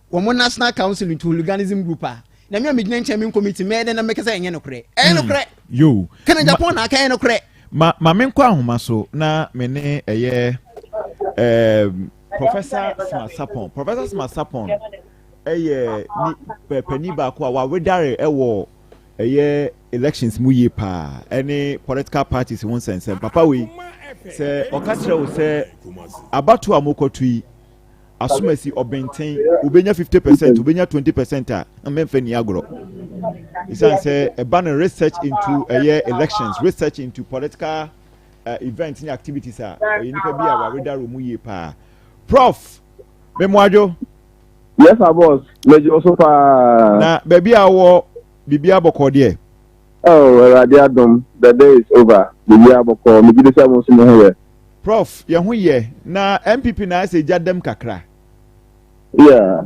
wo National Council into hooliganism group a na me gina nkyɛn committee me na make sɛ ɛnyɛ no korɛ yo Kennedy Japan na kan no korɛ ma me nkɔ ahoma so na me ne ɛyɛ Professor Smasapon ɛyɛ ni pani baako a wa wedare ɛwɔ ɛyɛ elections mu yie pa any political parties won sense papa we sɛ ɔkakyerɛ wo sɛ abato amokotu yi asumasi obenten ubenya 50% ubenya 20% a memfa ni agro isan say a banner research into elections, research into political events and activities are nipa bi a wareda romu ye pa prof memwajo yes boss mejo so pa na baby awo bibia boko de oh radiadom the day is over bibia boko me gide say mo so mo here prof ye ho ye na MPP na say jadem kakra yeah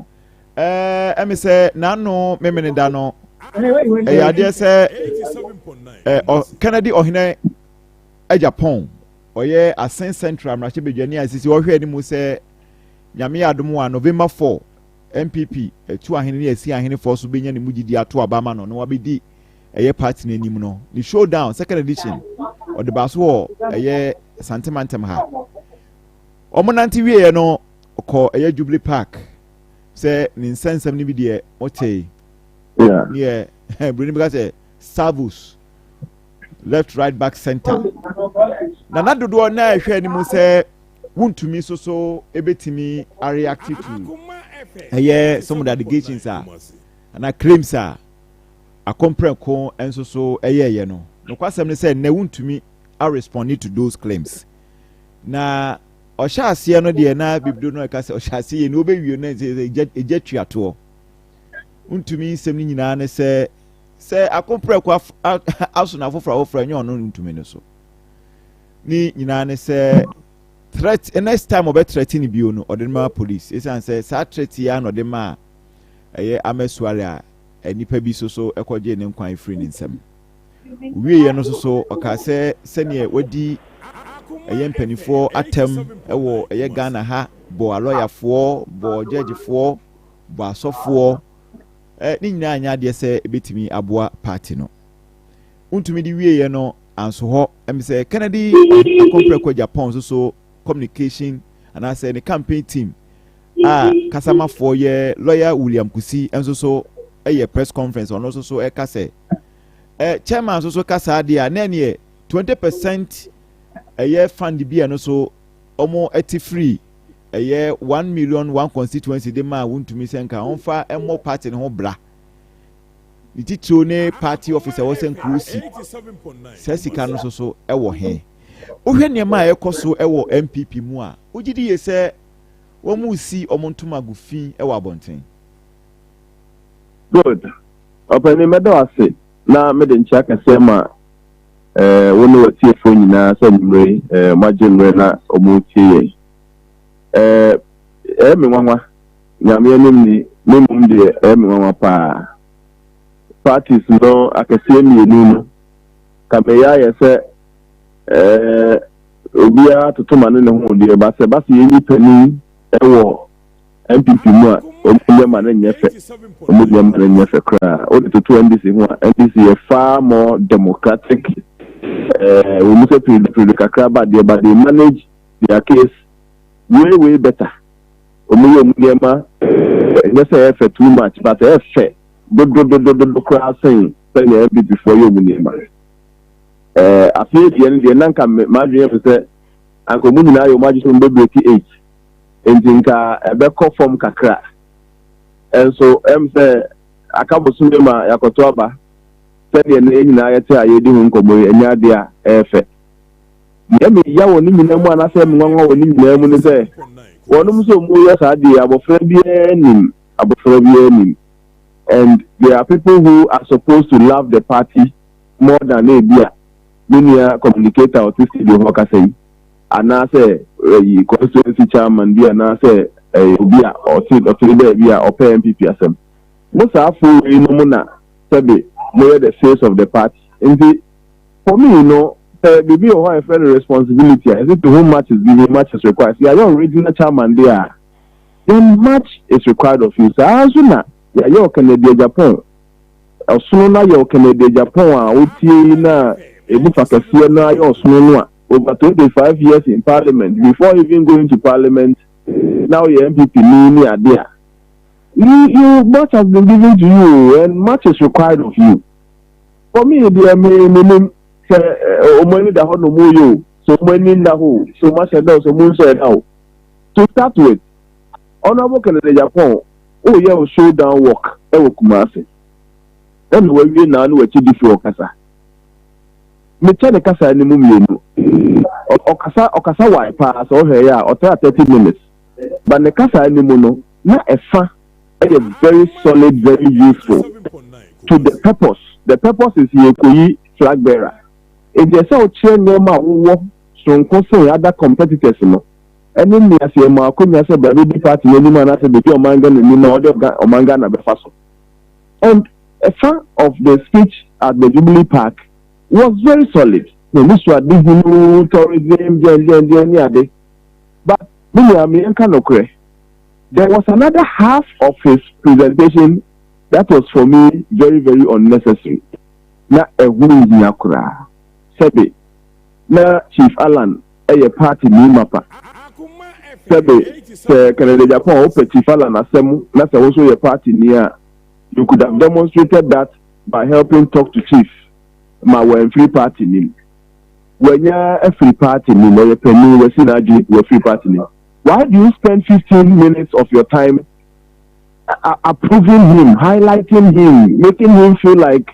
emi say nano memene da no ade say Kennedy ohine Japan oye Asen Central mrache bedwani asisi wo hwe ani mu say nyame adom wa November 4 MPP tu ahene ne asi ahene for so benya ne mugidi ato abama no no wabedi party na anim no the showdown second edition o de baso wo sentimentum ha omonanti wie no ko Jubilee Park say ni nsensem ni bi de otey yeah bring because Savus left right back center na dodo na ehwe ni mu say wuntumi so ebetimi are reactive to some of the allegations are and claims are akompreko enso so eyeye no no kwasem ne say na wuntumi a respond to those claims na ohyase no de na bibdo no ka say ohyase no obewie na ejetwato wuntumi nsem ni nyina ne say akompreko aso na afofra nyo no ntumi ne so ni nyina ne say threat next time obe threaten bio no odema police esan say sa threat ya no de ma eye amesuare a enipa bi so ekoje ne nkwan free ne nsem wie ye no so oka say sene wadi eye mpanifo atem ewo eye Ghana ha bo aloyafo bo judgefo bo asofo ni nyina anya de say ebetimi aboa party no untumi di wie ye no anso ho em say Kennedy akompreko Japan so communication and I say the campaign team kasama for ye lawyer William Kusi enso so a press conference on also so kase chairman so kasa dia na ne 20% a year fund bi no so omo eti free a year 1 million one constituency de ma wontumi senka onfa emo party ne ho bra ni titro ne party officer wo sen krusi sesika no so ewo he ohwe ne ma ekoso ewo MPP mu a ugidi ye se wo mu si omontuma gufi ewo abonten. Good. Open medo ase na me de ncha kase ma woni wati efo nyina so mre majenre na omutie me nwanwa nyame anim ni mum de me nwanwa pa parties no akase mi enu kameya ye se obia totoma ne ho de ba se yenyi pani ewo MPP mu a omuye ma na nyefe omuye ma na nyefe kra o de to NDC ho NDC is far more democratic we must pre kakra ba they manage their case way better omuye ma nyese efe too much but efe do kra saying MPP for you omuye ma afie die nanka madwe se anko na yo maji so mbebe 8 entinka ebeko form kakra enso say akabo sunde ma yakoto aba sede na enyi na ayete ayedi hu nkomo enya de a efe yemi ya woni minamu anase mwanwa woni minamu ne se wonum so mu ya sa de abofra bi enim and there are people who are supposed to love the party more than ebia Minia communicator or studio hoka say anase constituency chairman bi anase obia or there bi or MPP asem most afu inu na sabe moye the face of the party and for me bibi o ha fair responsibility is it to whom much is given much is required see your original chairman there then much is required of you so azuna ya your Canadian Japan osuna your Canadian Japan a otie na ebu fakasiye na yo sunu over 25 years in parliament before even going to parliament now your MPP ni there you much has been given to you and much is required of you for me the me omani da hono mo yo so many na ho so much and so mun say now to start with honorable Kennedy Japan yeah show down work e wo Kumasi and we na no achi di fi okasa me chane kasa ni mumienu okasa wai pa so he ya o 30 minutes but ne kasa ni mu no na efa is very solid very useful to the purpose is ye koyi flag bearer e je say o che nyoma wo sonko so other competitors no eni ni ase ma akonya se ba di party ni ma na se be omanga ni na omanga na be faso and a fan of the speech at the Jubilee Park was very solid. The Mr. Disney tourism, but there was another half of his presentation that was for me very, very unnecessary. Na win yakura. Sebe, na Chief Alan, a party ni mapa. Sebe, Canada Japan, Chief Alan asemu, na also a party near. You could have demonstrated that by helping talk to Chief. Ma we free party ni when you a free party ni no penny we sinaji we free party ni why do you spend 15 minutes of your time approving him, highlighting him, making him feel like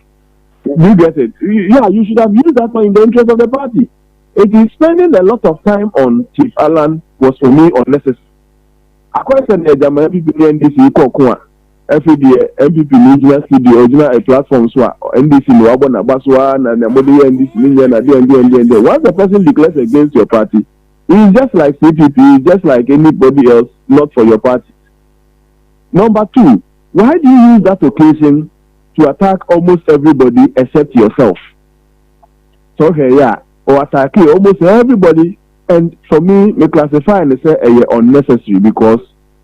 You get it? Yeah, you should have used that money in the interest of the party. It is spending a lot of time on Chief Alan was for me unnecessary. According to the German MPP NDC Kokua, every day MPP Nigeria Studio original platform so NDC no abona baswa na modi NDC Nigeria na and once the person declares against your party, he is just like CPP, just like anybody else, not for your party. Number two, why do you use that occasion to attack almost everybody except yourself? So okay, yeah, or attack almost everybody. And for me, me classify and say unnecessary because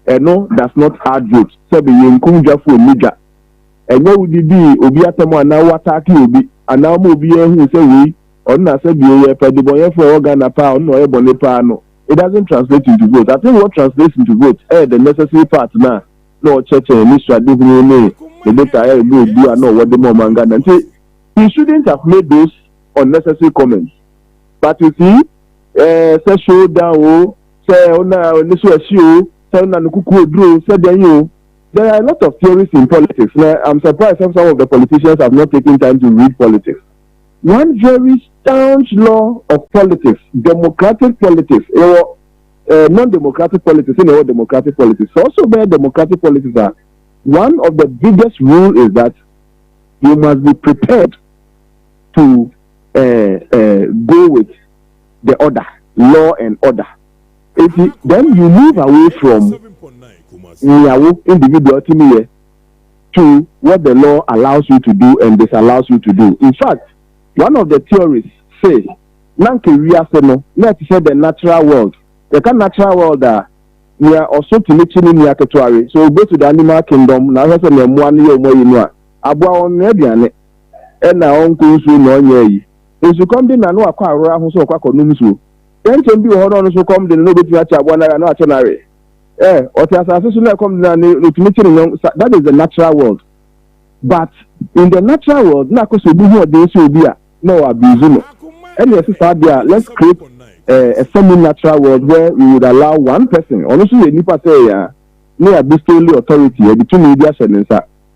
no does not add weight. So be Evans-Nkum for media. And no would be obi atemo na attack obi and now mo be who say we on na say be the boy for organ pa no e bone pa no. It doesn't translate into vote. I think what translates into vote the necessary part now. No church and the data do know what the manga and say he shouldn't have made those unnecessary comments. But you see, say show down, say ona nisu eshio, say ona nukuku odro, say then there are a lot of theories in politics. Now, I'm surprised some of the politicians have not taken time to read politics. One very staunch law of politics, democratic politics, non-democratic politics, democratic politics. Also, where democratic politics are, one of the biggest rules is that you must be prepared to go with the order, law and order. Then you move away from individual to what the law allows you to do and disallows you to do. In fact, one of the theories says, let's say the natural world. The natural world we are also to so go to the animal kingdom. Now that's a one year abua on mediane and now on kunsu no ye. If you come in and no akwa ora ho so kwa konumsu. Then can be hold on so come the no bit abua na no achenare. That is the natural world. But in the natural world, na koso bi ho de so bi a no abuse no. And yes, let's create a semi-natural world where we would allow one person. Honestly, nipa say no abustely authority between media and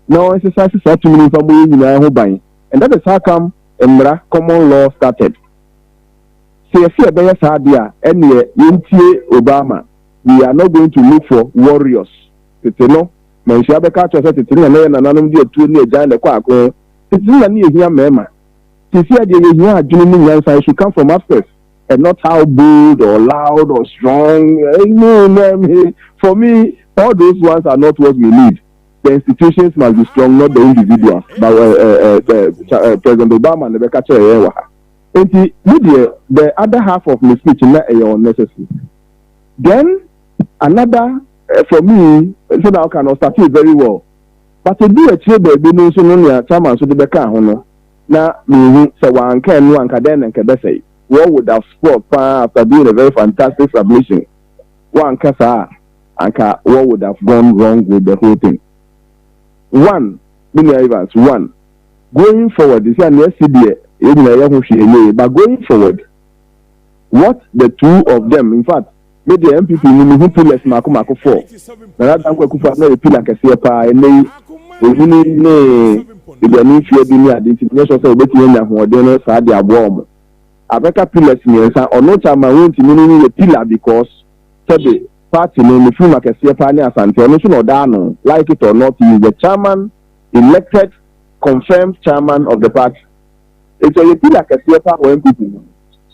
now exercise is to mean family and that is how come common law started. See a sadia and Obama. We are not going to look for warriors. It's no. Man, Shabaka said it's in a man and anonymity to near Jan the Quack. It's in near here, Mema. She said, you should come from upstairs and not how bold or loud or strong. For me, all those ones are not what we need. The institutions must be strong, not the individuals. But President Obama and Rebecca Cherewa. And the other half of my speech is not unnecessary. Then another for me, so that I can start it very well. But to do a trade, be no so no chairman so the Becca hono. Now me say one can then and can say what would have sport after doing a very fantastic submission. One kasa and what would have gone wrong with the whole thing. One, Evans, one. Going forward, this is but going forward, what the two of them, in fact, made the MPP who pillars Akoma for. Now that Uncle Kufa no pillar can see a pie and they the new fear being identification so betty and who then said their bomb. A better pillars means or no time I went to meaning a pillar because the party name the film like a Siapania Santonation or Dano, like it or not, he is the chairman, elected, confirmed chairman of the party. It's a pillar like a Siapa or MPP.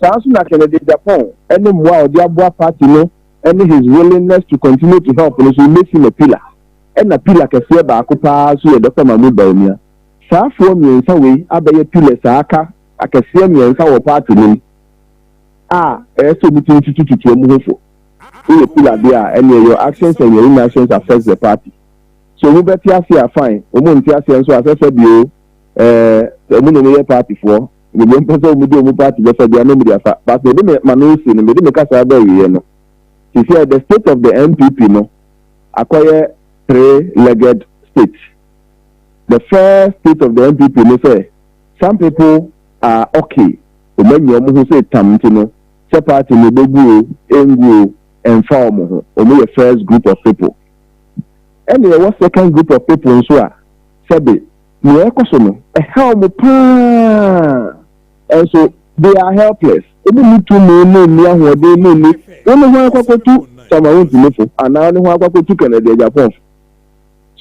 Samson Kennedy Japan, any more Diabua party, and his willingness to continue to help us will make him a pillar. And a pillar can see about Kupa, so Dr. Mahmoud Baumia. Far from me in some way, I be a pillar Saka, I can see me in our party. So between to move for. You pillar there, and your actions and your inactions affect the party. So we better see a fine, Omuntia, so as I said, you, the party for. We don't put on the party, but they didn't manage and they didn't cast a berry. You see, the state of the MPP, no, acquire three-legged state. The first state of the MPP, no, say, some people are okay. When you who say Tamtino, separate in the Bogu, Engu, and Farmo, only a first group of people. And there was second group of people, so Sabi, near Kosono, a helm and so they are helpless. Even need to know near what they know me. Only one couple two, some are to live, and now one couple two can at Japan.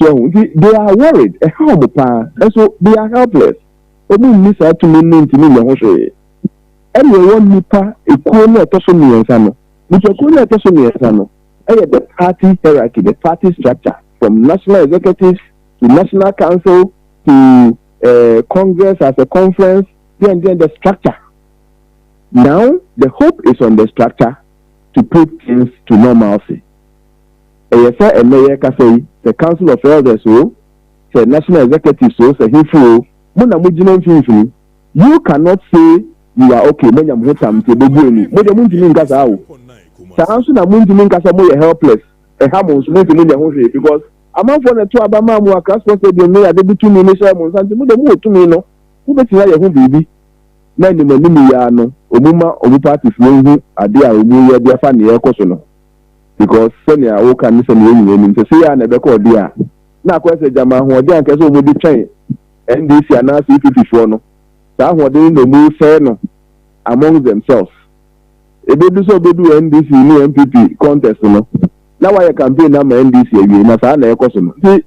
So they are worried, a helm and so they are helpless. Only miss out to me to me. Everyone nipa equal to me and Sano. Which are cool to me and Sano. The party hierarchy, the party structure, from national executives to national council to Congress as a conference, then the structure. Now, the hope is on the structure to put things to normalcy. The Council of Elders, the national executives, you cannot say you are okay when you are helpless. Because among for the two Abama who are transported, you may have to be minister Monsanto, to me, no, who bet you who baby. Many Mimiano, Omuma, Omupatis, Mungu, Adia, Umuya, dear Fanny, Kosono. Because Sonia, who can listen to say, I never called dear. Now, question Jama, who are there, will be trained. And this year now, CP no. That what they no move fair no among themselves. A baby so baby NDC new MPP contest no. Now I campaign na NDC again. Na sa na e koso no. See,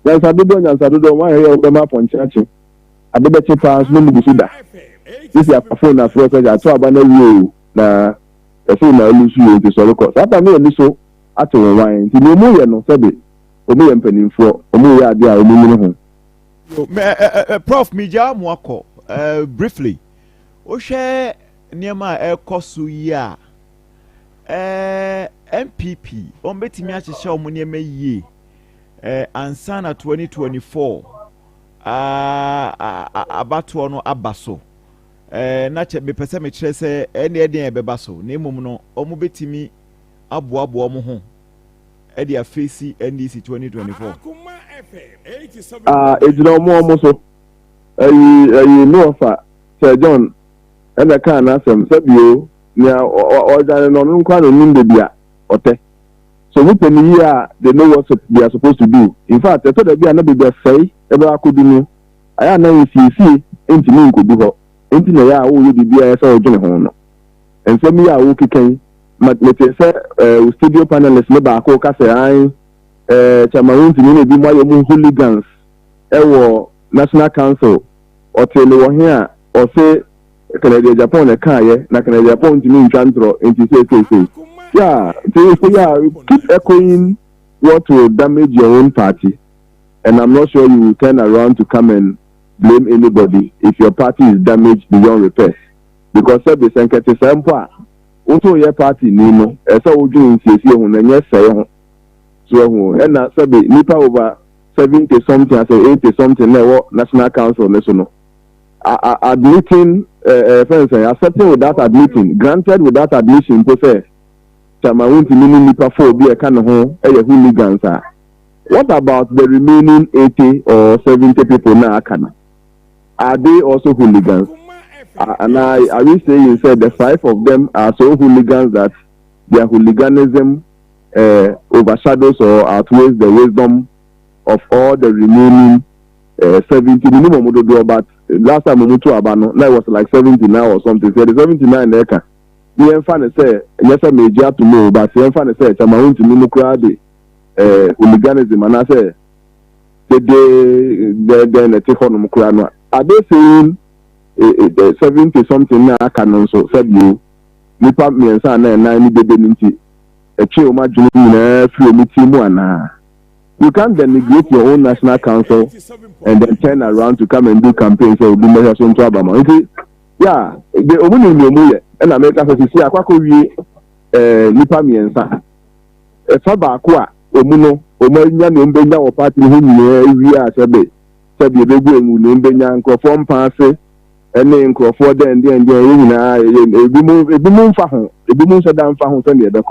yan sa do one here of them upon church. Abebeche pass no mu suda. This is a phone na for so to abana you na e phone na olusu you to so ko. Sa ta me ni so ato wan. Ti no mu ye no sebe. Omu ye mpanimfo, omu ye ade a omu mu ho. Prof Mija Mwako, briefly, Oshe Niema Kosu ya MPP, Ombeti Miachi Munieme ye, Ansana 2024, Abatuano Abaso, Nache Bepesame Chese, any idea Bebaso, Nemuno, Omubetimi Abu Omuhon, Edia Facey NDC 2024. It's no more muscle. You know, Sir John, and I can't ask him, Sabio, now, or than on quite a Nimbia, or so within a year, they know what they are supposed to do. In fact, I thought I'd be another bit say, ever I could do. I know if you see, into me could do into the year, who would be a soldier. And some year, who can, but let's say, studio panelists, never coca say, Chamarun to me be more hooligans, National Council, or tell here, or say, Canada Japan a car, na Canada Japan to me in Chantro, and to say, yeah, keep echoing what will damage your own party. And I'm not sure you will turn around to come and blame anybody if your party is damaged beyond repair. Because Sabi Sankati Sampa, also your party, Nino, as I would do in CC, and yes, say, so, and that's a bit nipa over 70 something, I say 80 something, National Council, national. Admitting, accepting without admitting, granted without admission, to say, Chamarun to mini nipa 4 be a kind of home, a hooligans. What about the remaining 80 or 70 people now? Are they also hooligans? And I will say, you said the 5 of them are so hooligans that their hooliganism overshadows or outweighs the wisdom of all the remaining 70 minimum. But last time we moved to Abano, that was like 79 or something. So the 79 acre. The infant say, yes, I may to know, but the infant say, I'm going to know crowd hooliganism, and I say, the take on Mukrano. Are they saying 70 something now? Can also said you, Nipa me and son and 90 baby. You can't denigrate your own national council and then turn around to come and do campaigns. So be measures on Trabama. Yeah, the Omunum and America says, see, I quack Nipa me and son. A Fabaqua, Omuno, Omarian, Umbenda or party whom we are Sabi, Sabi, the Gum, Umbenda, and Crawford Passe, and then Crawford and then the moon Fahon, the moon Saddam Fahon, and the other.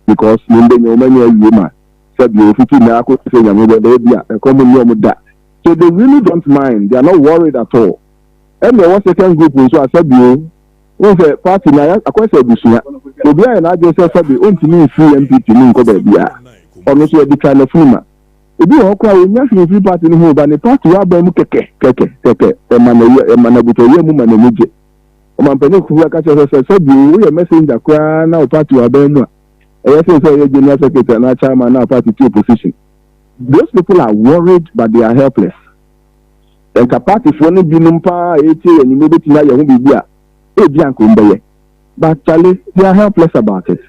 Because woman said you so they really don't mind, they are not worried at all. And there was a second group so I said you a party now I said and I just said the only free MP to me go baby almost the kind of ebi wɔ kɔ a onya free party no ho ba ne party wa ba mu kɛkɛ emana butoye mu mana muje o man pene ku aka sɛ bi wo yɛ messenger kwa na o party wa ba mu a ɛyɛ sɛ yɛ general secretary na chairman na party to opposition. Those people are worried but they are helpless. And party for no binum pa eti and you maybe tina ya hu bibi a e bi anko mbeye. But Charlie, they are helpless about it.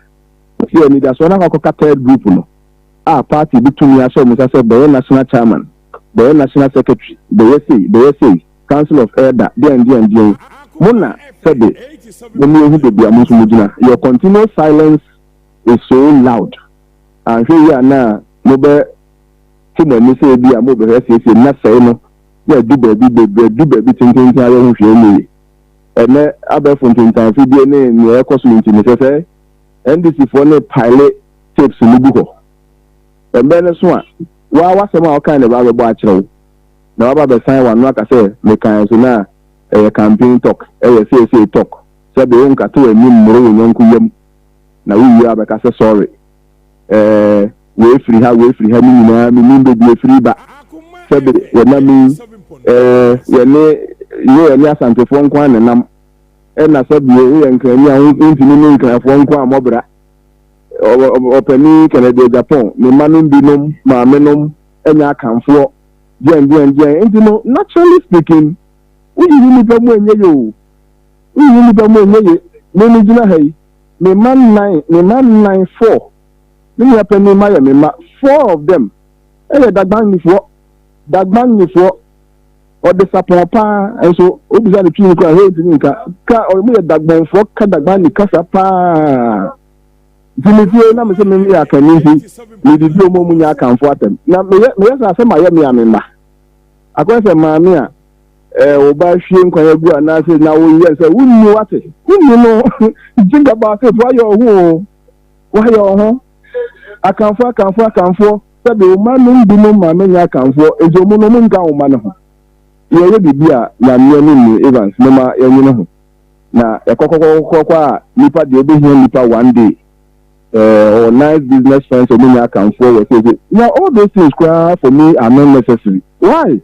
See, ni that's one of our third group no. Our party between ya so Mr. Say national chairman, the national secretary, the say council of elder, and Mona said your continuous silence is so loud. And here you are now, mobile Timon say be a mobile say not say no. Yeah, do baby thinking I don't feel me. And then other fountain time video name near cosmic in the NDC for no pilot tapes in Lubuko. And then as one, why was some kind of other bachelor? Now about the sign one, like I say, make kind of now a campaign talk, a say talk. So the own cattle and mean now we are because sorry. Way free, mean be free, but said when I mean, you and your son to phone one and I said, you and can phone one mobra or penny can do Japan, me manum binum, my menum, and I can for Jen, naturally speaking, we need to move you. Me man 994. Me happen me my 4 of them. Dagban before or the sapapa and so obviously the tree can hold in ka or me dagban for dagban ni kasapa. Dimiti na me se me ya kan ni me di do mo munya kan for atem. Na me say say my amemba. Akwese maami a oba hwie nkwan agu ana say na wo ye say wunnu ate. Wunnu no think about it why your ho akanfo sabe o manu bi no ma menya akanfo ejomu no munka o ma no ho ye bibia na me Evans no ma yenyi no ho na ekokokoko a nipa de obi hia nipa one day or nice business friends o menya akanfo we say now all those things for me are not necessary. Why?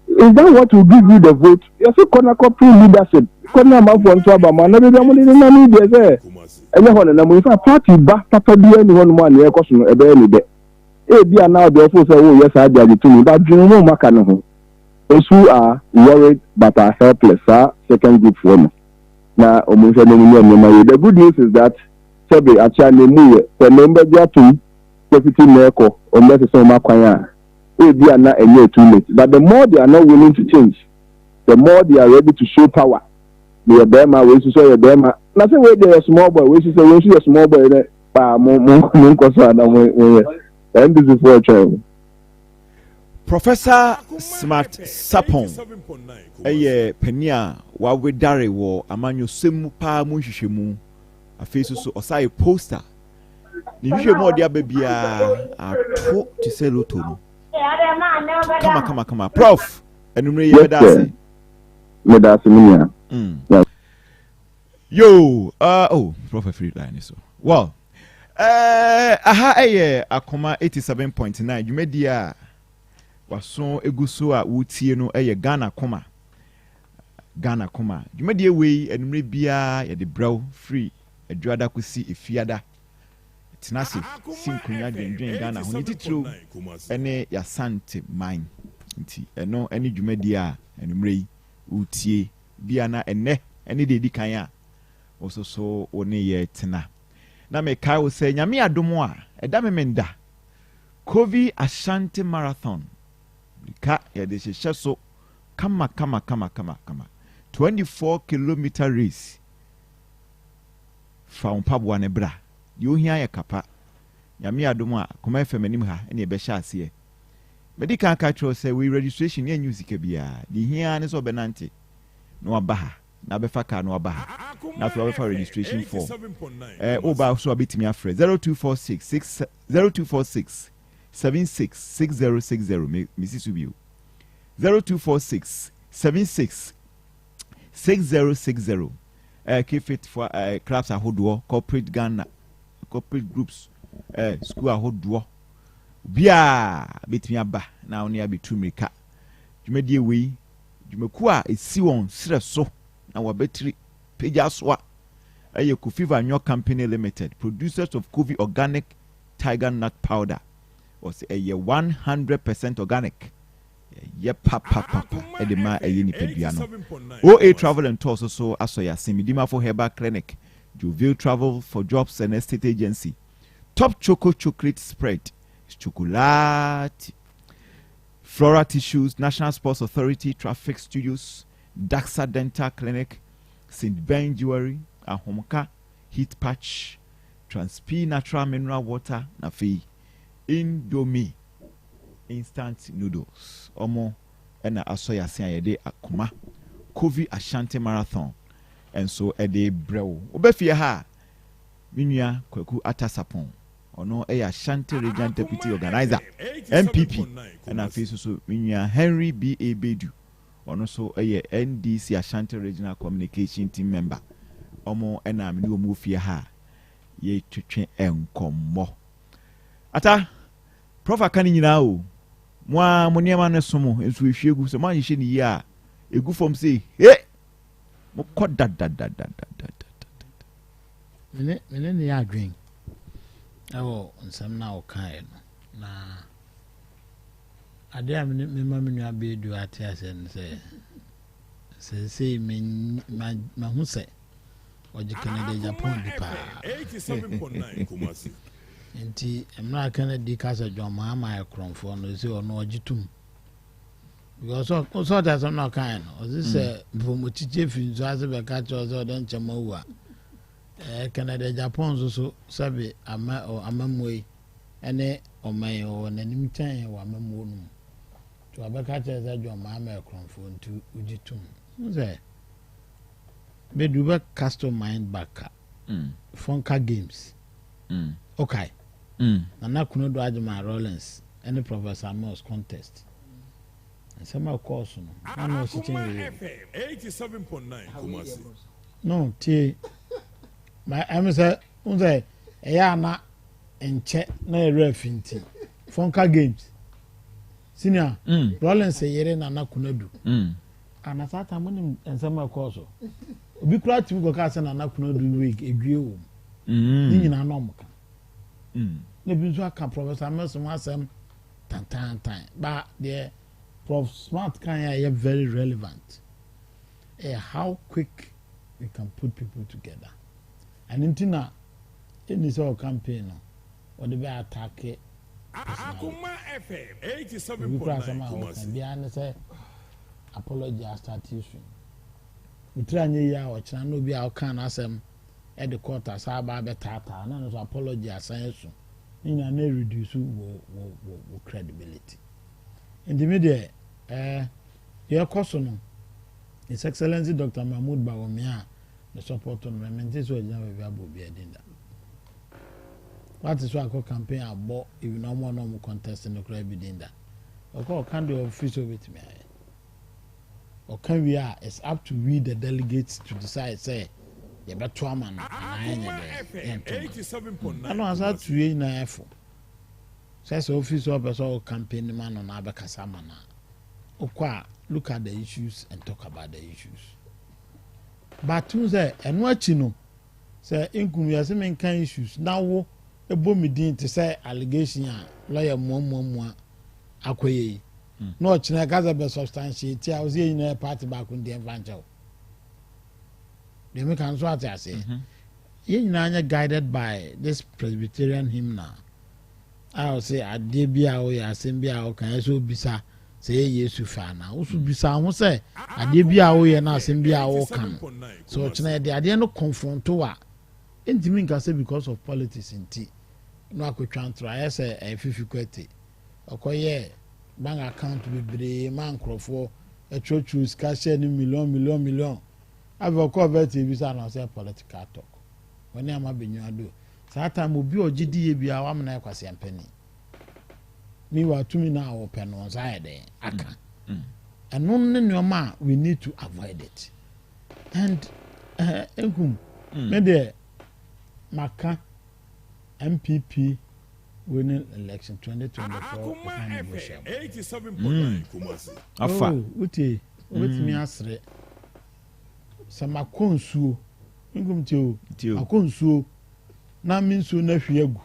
Is that what will give you the vote? You see, corporate leadership. Corner man for Ntwaba man. Na be money na me dey there. Enye ho na mo fa party ba papa bi ani ho no man e koso no e be ni de. E bi now the office say oh yes I dey to me but dream no maka no ho. Those who are worried but are helpless are second group for me. Na omunse no ni nyama. The good news is that sebe acha ne mu ye the member dia to deputy meko o me se so makwan but the more they are not willing to change, the more they are ready to show power. They are them, we should say them. Nothing where they are small boy, we should say we should a small boy there. And this is for a child. Professor Smart Sapon, Penia, while we dare war, Amanyo Simu Pa Mushimu, a face so a poster. You more dear baby are talk to say Luton. Come on. Prof. Yes, Yo, Prof. Free line so. Well, Akoma 87.9. You made the wason eguso a wutie no Ghana Koma. You made the way and maybe the brow free a drada kusi ifiada. Tinasi sinkunya dwen Ghana ho niti true ene ya sante mine nti eno ene dwumadi a enumrei utie bia na ene de kan a ososo one ye tena na me kai wo se nyame adomo a eda memenda Covid Ashanti Marathon ka ya de hye so kama 24-kilometer race fa mpabwa ne bra you hear ya kapa nyame adom a koma fm anim ha ene be sha ase medical catch say we registration ya music bia di hia ne so benante no abaha na be fa ka no abaha na so be fa registration form oba so abetimi afre 0246 766060 Mrs. Ubio 0246 766060 keep it for crafts ahodoɔ corporate Ghana corporate groups school ahodoɔ bia betumi aba na oni abetu mirika dwumadie wei dwumaku a esi won sere so na wabetri peja soa aye Kofi Vanyo Company Limited, producers of Kofi organic tiger nut powder, was a 100% organic. Papa edema ayini peduano. OA Travel and Tours also asoya Simidima for Herbal Clinic, Juville Travel for Jobs and Estate Agency, Top Choco Chocolate Spread, Chocolate, Flora Tissues, National Sports Authority, Traffic Studios, Daxa Dental Clinic, St. Ben Jewelry, Ahomka, Heat Patch, Transp Natural Mineral Water, Nafi, Indomie, Instant Noodles, Omo, and Asoya Siayede Akoma, Kovi Ashanti Marathon, and so a day brew. Obefia ha, Minya Kweku Atasapon, or no a Ashanti Regional Deputy Organizer, MPP, and a face so Minya Henry B.A. Bedu, or also a NDC Ashanti Regional Communication Team member. Omo ena mi wo mu fie ha ye twetwe enkommo ata prof aka ni nyina o mo niam na somo enso ehwiegu se man hye ni yi a egu fom se he mo koda mene ne ya adwen awo nsam na o kan no na ade a me ma me nua be du ate asen se ma hu se oji Canada Japan di pa 87.9 Kumasi. Nti emra Canada kasa John Mahama ekronfo no se ono ojitum because so that some no kind o say from ochiche finzo ase be ka cho so don chema wu a Canada Japan so sabe amamoi ene oman o nanim tan wa amamu no to abeka che say John Mahama ekronfo nti ojitum say Beduba custom mind back. Funka games. Okay. Na kuno do Ajima Rollins any Professor Moss contest. And some of course no. No sitting 87.9 Kumasi. No, T. My say unze eya na enche na refinti. Funka games. Senior. Rollins yere na kuno do. Anasata mo and some of course. Obi kura timi go ka se na na kuno do week edwie wo ni nyina no mka na bi so aka Professor Merson asem tan but the Prof Smart kan ya very relevant how quick we can put people together and intina any sort campaign no or the be attack Akoma FM 87.9 Kumasi bi an say apology start issue utranye ya ochana no bi a kan asem e de court asa ba betata na no apology asan so ina na reduce wo credibility in the media your question no His Excellency Dr. Mahmoud Bawumia the support on maintain so ejina we abo bi edinda what is why campaign abo even no more contest no crowd bi dinda o can do office with me or can we are it's up to we the delegates to decide say you better man and 87.9 I know as that we na efo says office of person campaign man on abekasa man okwa look at the issues and talk about the issues but you say eno achi no say Nkum ya say men kan issues now wo ebo me din to say allegation a lawyer mo akoye no china gaza be substantiate a ozi yin na party back on the evangel they make an so at say yin na guided by this Presbyterian hymn now I will say ade bia o ya asem bia o kan so bisa say Yesu fa na wo so bisa ho say ade bia o ye na asem bia o kan so china de ade no confront wa entimi nka say because of politics inti no akotwa ntro say fifi kwete okoye bank account bebre man crofo a church cash any million ave ko bet e bisa na say political talk when am abenyu ado that time obi ogidi ye bia wa mena kwase ampani mi wa tumi na open on side aka and no nyoma we need to avoid it and Nkum me de maka MPP winning election 2024 FM 87.9 Kumasi. Afa. Uti me asre. Sama konsuo. Ngum tio. Akonsuo. Na minsuo na hwiegu.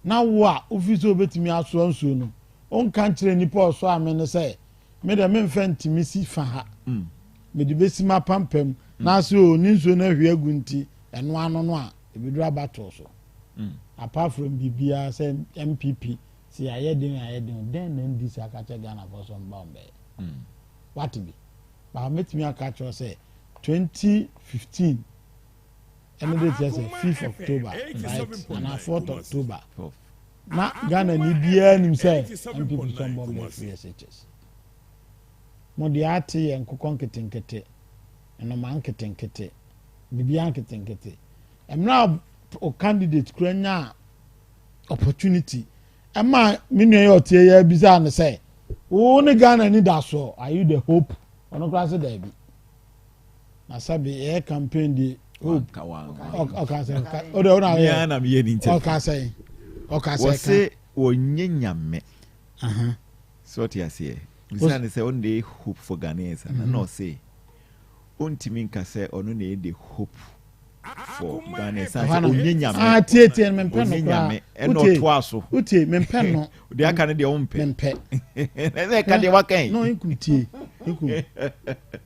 Na wo a ofiso betimi aso nsuo no. On kan kire nipa oso amene say me de me mfa ntimi si fa ha. Me de besima pampam na so ni nsuo na hwiegu nti eno ano no a ebidu abato so. Apart from Bibia, say MPP, see I then this I catch a Ghana for some Bombay. What to be? But met me a catch or say 2015, and it is 5th October, right? And 4th October. Now Ghana need be himself MPP some Bombay free SHS. Modiati and Kukonkete, and a man kete, Bibian kete. I'm now o candidate kranya opportunity ama minu ye otie ya biza ne say wo ne Ghana ni da so are you the hope ono class there bi na sabi e campaign di hope o ka say o de ona ya na me ni nti o ka say wo se onyanyame so what you say biza ne say on dey hope for Ghanaians na no say ontimi nka say ono na e dey hope for Ghana onyanyame tie mempe no eno to aso utie mempe no de aka ne de ompe mempe na ka de wakan no ikutie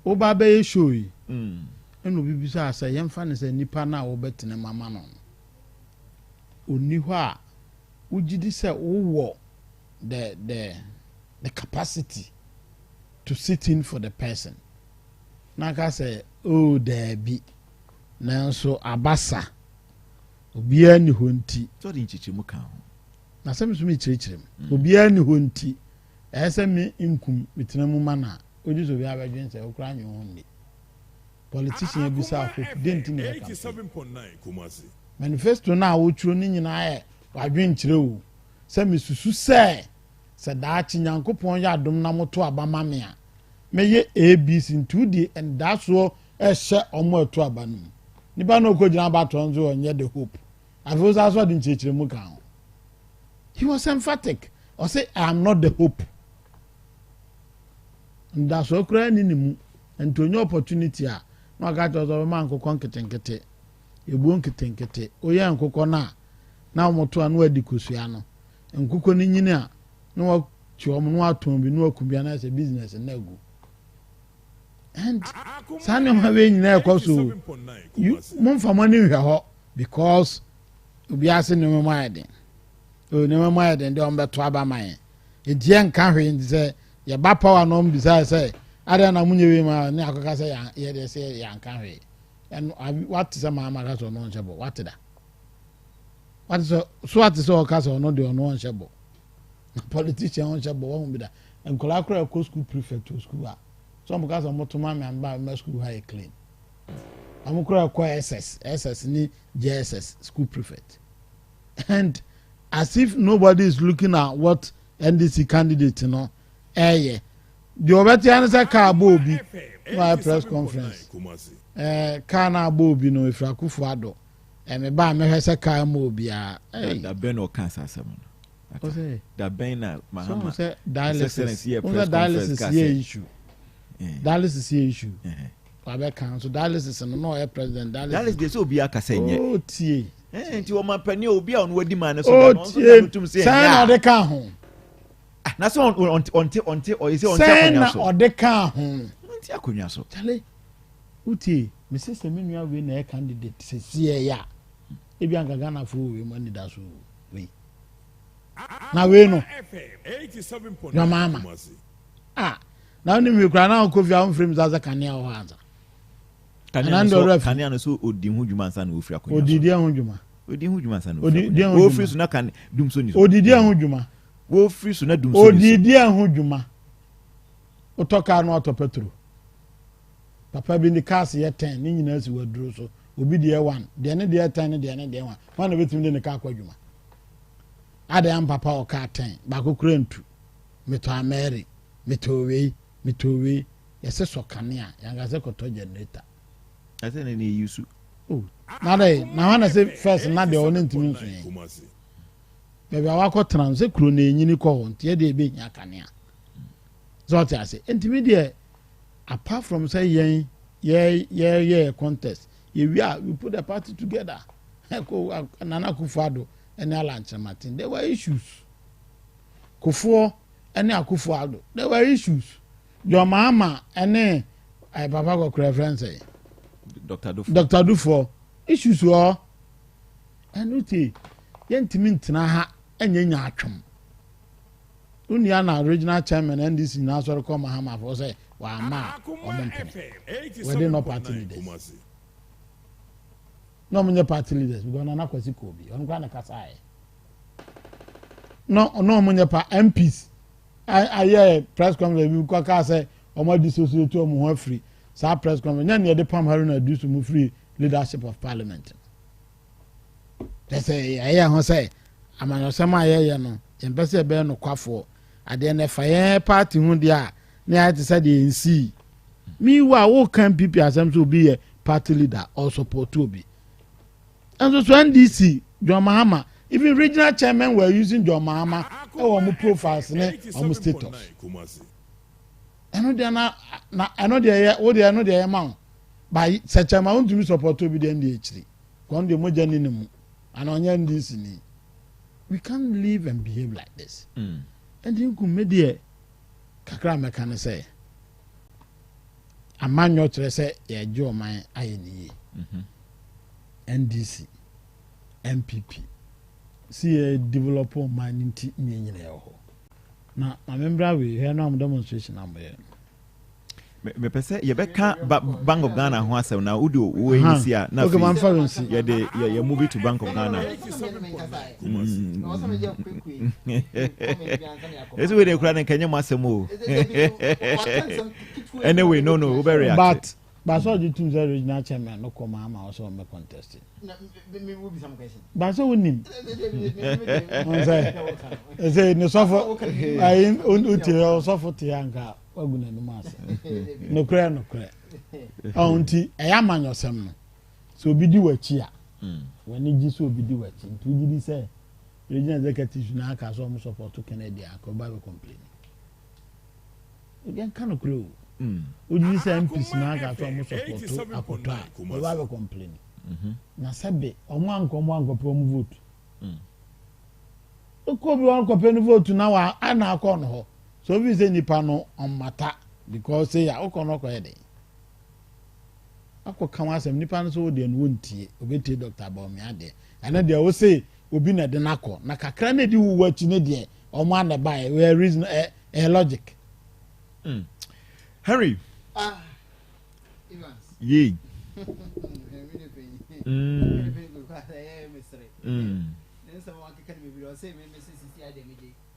o ba be show yi eno bibisa asa yemfa ne se nipa na wo betene mama no oni ho a ugidi se wo the capacity to sit in for the person na ka say oh there be nanso abasa obia ni honti so de nchichimu kan ho na sɛ mesumi kyerɛkyerɛ m obia ni honti ɛsɛ me nkum metena mu mana odi so bia badwen sɛ okra nyi ho ndi politician bisa ho denti ne 87.9 Kumasi. Manifesto na woturo ni nyina ɛ wadwen kyerɛ wo sɛ mesusu sɛ daachi nyankopɔn ya adom na moto abama me a meye abc ntudi and that's what ɛhyɛ ɔmo ato aba no nipa no ko gyina ba to nzo onye the hope afo sa so de nkyekire mu kan he was emphatic or say I am not the hope nda so kura ni nimu ntonyo opportunity a na ga to so ma nkokɔ nketenkete ebu nketenkete oye nkokɔ na moto anu adi kosua no nkokɔ ni nyini a na wa chiom no aton bi na akubia na say business na agu and sani ma we nyina ekoso mo mfa mo ni hwe ho because obi ase ne mo mayeden o ne mo mayeden de on beto aba man enti en ka hwe ndi se ye ba power no mbisa se ada na munye we ma ne akoka se ye de se ya nka hwe and what is ma ma ka so no nchebo what da what so what is o ka so no de no nchebo politician on nchebo wo bi da en kola kra ko school prefect to school a some because of motoma me amba me school high clean amukura kwa ss ni jss school prefect and as if nobody is looking at what NDC candidate the obeti answer car bobi my press conference car na bobi no ifra kufuado me ba me hwese car mo bia da ben o cancer asem no da ben na mahama so dialysis issue dialysis issue abe kan so dialysis no e president dialysis dey so obi aka say nye o tie nti o mapani obi a on wadi man so da no so tum say say na de kan ho na so onti o ise onti akonya so say na de kan ho onti akonya so chale utie me say se me nua we na e candidate se sie ya e bi anka Ghana fo we mo ni da so we na we no 87.9 no mama na ni me kra na ko fi am frame za kanea ho anza kanea no so odi hu dwuma nsa na ofri akonya odidi hu dwuma odi hu dwuma nsa na ofri so na kan dum so ni odidi hu dwuma wo ofri so na dum so odidi hu dwuma otoka no oto petro papa bi ni cars ye 10 ni nyina si waduro so obi de 1 de ne de 10 ne de ne de 1 wana betimi de ne ka akwa dwuma ade am papa o ka 10 ba ko krentu meto ameri mitowe yese sokanea yanga se koto generator ase ne ni yusu oh na wana se first na de oni ntimi nso baabi a wakɔ tena sɛ kuro na enyini kɔ hɔ nti yɛde ebe nya kanea so ɔte ase ntumi deɛ apart from say yɛ contest we put the party together Nana Akufo-Addo and Alan Martin there were issues Kufuor and Akufo-Addo there were issues your mama and Papa go reference Dr. Dufo issues were and uti yentimi ntena ha enye nya atwom unia na original chairman NDC na so come Mahama for say wa ma omompene we no party leaders no munye party leaders because na kwasi kobi on kwa na kasa ai no munye pa MPs I press conference we kwa ka say omo dissociate omo ho free sa press conference nya ne de pam haruna do so mu free leadership of parliament they say I ho say amanosema ayeye no yempese be no kwafo ade na faye party hu dia na ya te say the NC me wo kan PP asem so be party leader or support obi and so NDC John Mahama even regional chairman were using John Mahama our profiles ne our status eno dia na eno dia wo dia no dia ma by such a want to support obi dey ndechiri kon de moja ni nemu and onye NDC ni we can't live and behave like this and you could media kakra mekane say amanyo kire say ye jo man ayeniye NDC MPP see a developer man nti nyenyina yo na member we here no demonstration am here me pese ye beka Bank of Ghana ho asem na udi wo ehisi a na ye de ye move to Bank of Ghana esi we dey kura na Kenya masem o anyway no we be react but so you two original chairman no come ama also me contest me will be some question but so unim say no suffer I unti suffer tianga waguna no mas no kra onti eyaman yosem no so obi di wachi a wani gi so obi di wachi nti gi di say regional executive na aka so mo support to Kennedy akoba be complain again kan okro oji say MPs na aka so mo support to akoto akoba be complain na sabe omo anko pro vote ko bi wan ko pe vote na wa ana akọ no ho so we say nipa no on matter because say ya ukono ko yede akọ kan asem nipa no so de no wontie obetie Dr. Bawumia ade ana de wo say obi na de nakọ na kakra na di wo wachi ne de omo ana bai we reason logic Harry Evans ye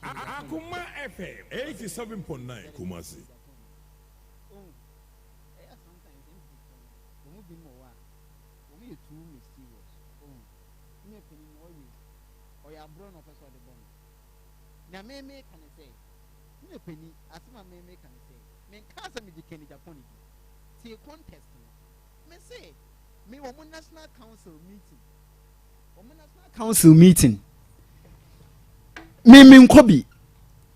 Akoma FM 87.9 Kumasi. Council meeting. Me nkobi.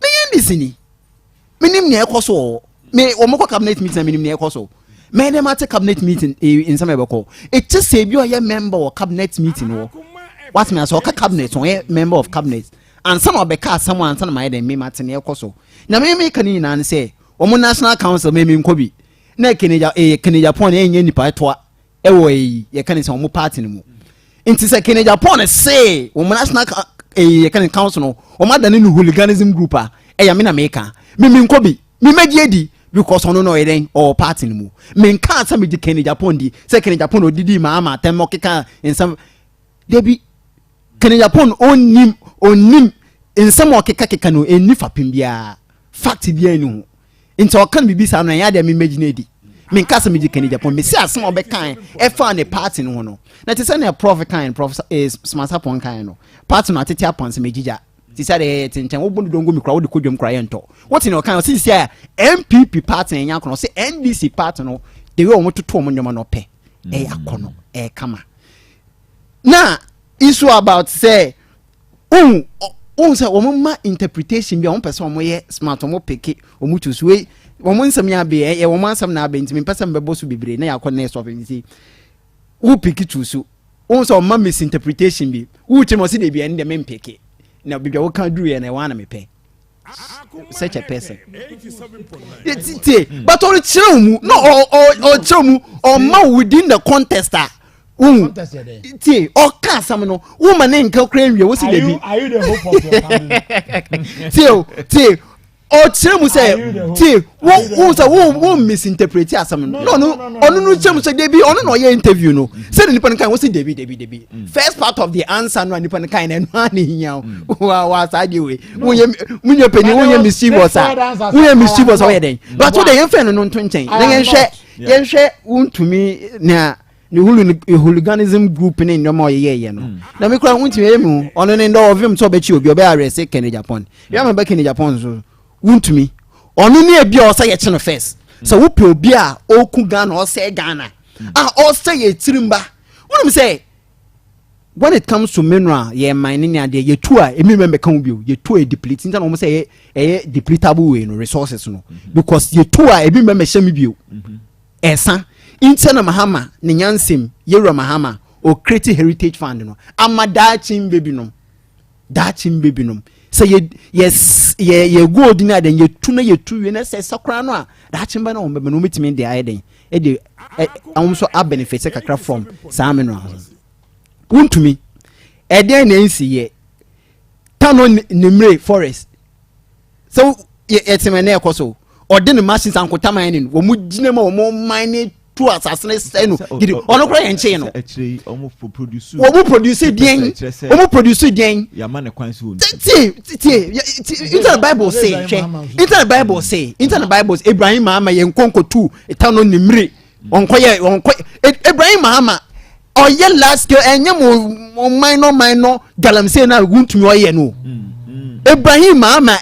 Me ndisi ni. Minim ne ekoso. Me omoko cabinet meeting minim ne ekoso. Me dem at cabinet meeting in some ebeko. It just say you are member of cabinet meeting wo. What me aso cabinet on member of cabinet. And some of beka someone some my dem me mate ne ekoso. Na me kan ni na say omo national council me nkobi. Na Kenya Japan enye nipa etoa. Ewo ye kan say omo party ni mu. Inti say Kenya Japan say omo national can council no o madani no hooliganism group a ya me na meka me nkobi me magiedi because ono no eden or party no mu me nka asa me di Kenya Japan di say Kenya Japan odidi ma ama tem okeka in some debi Kenya Japan onim in some okeka no eni fapim bia fact bia enu nti o kan bibisa no ya de me magiedi me nka asa me di Kenya Japan me say asem obekan e fa ne party no no na te say na prof kind prof is smart upon kind no party no atete upon se megija ti say de tinchen wo bondo dongo mi kra wo de kodwom kra ye nto what in your kind say say MPP party enya kono say NDC party no de we omo toto omo nyoma no pe e yakono e kama na issue about say say woman interpretation be on person mo smart mo pick omu choose we woman nsam ya be e woman nsam na be ntimi person be bosu bebre na yakọ na so fe who pick choose won say woman misinterpretation bi who che mo se de bi en de men pick na bibia wo kan duru ye na wana me pe such a person but all chemu no or chemu or ma within the contest or can some no woman in Cochrane we see the are you the hope of your family? or chemu say who misinterpret some no chemu say they be on no your interview no say the nipa kan we see Debbie first part of the answer no nipa kan na no here wa side way munye penny wonye mischievous we den but what dey fen no ntwenchen na yenhwe untumi na ni hooliganism group ni ndoma ye no na me kura untumi emu ono ne ndo ovim so be chi obi obe arrest Kenya Japan ya me be Kenya Japan so untumi ono ne bia o say ye chi no first so wo pe obi a oku Ghana o say Ghana o say ye tirimba wonum say when it comes to mineral ye mining and ye two a emi member kan bi o ye two a deplete nta no say ye depletable way no resources no because ye two a emi member hye mi bi o esa intena mahama ne nyansem yewura mahama o create heritage fund no amadachim baby no dachim baby no say ye go ordinary den ye tu na ye tu we na say sakra no a dachim ba na o bebe no metimi de ayeden e de so a benefit kakra from samino untumi eden na nsi ye tano nimre forest so yetimene ekoso ode ne machines ankota mining wo mu gine ma wo mu mine to asasene say no gidi ono kra ye nche no omo produce omo produce den ya man kwan so into the bible say into the bible Ibrahim Mahama ye nkonko tu tano nimre onkoye Ibrahim Mahama oye last scale enye mo minor galamsey na guntumi oye no Ibrahim Mahama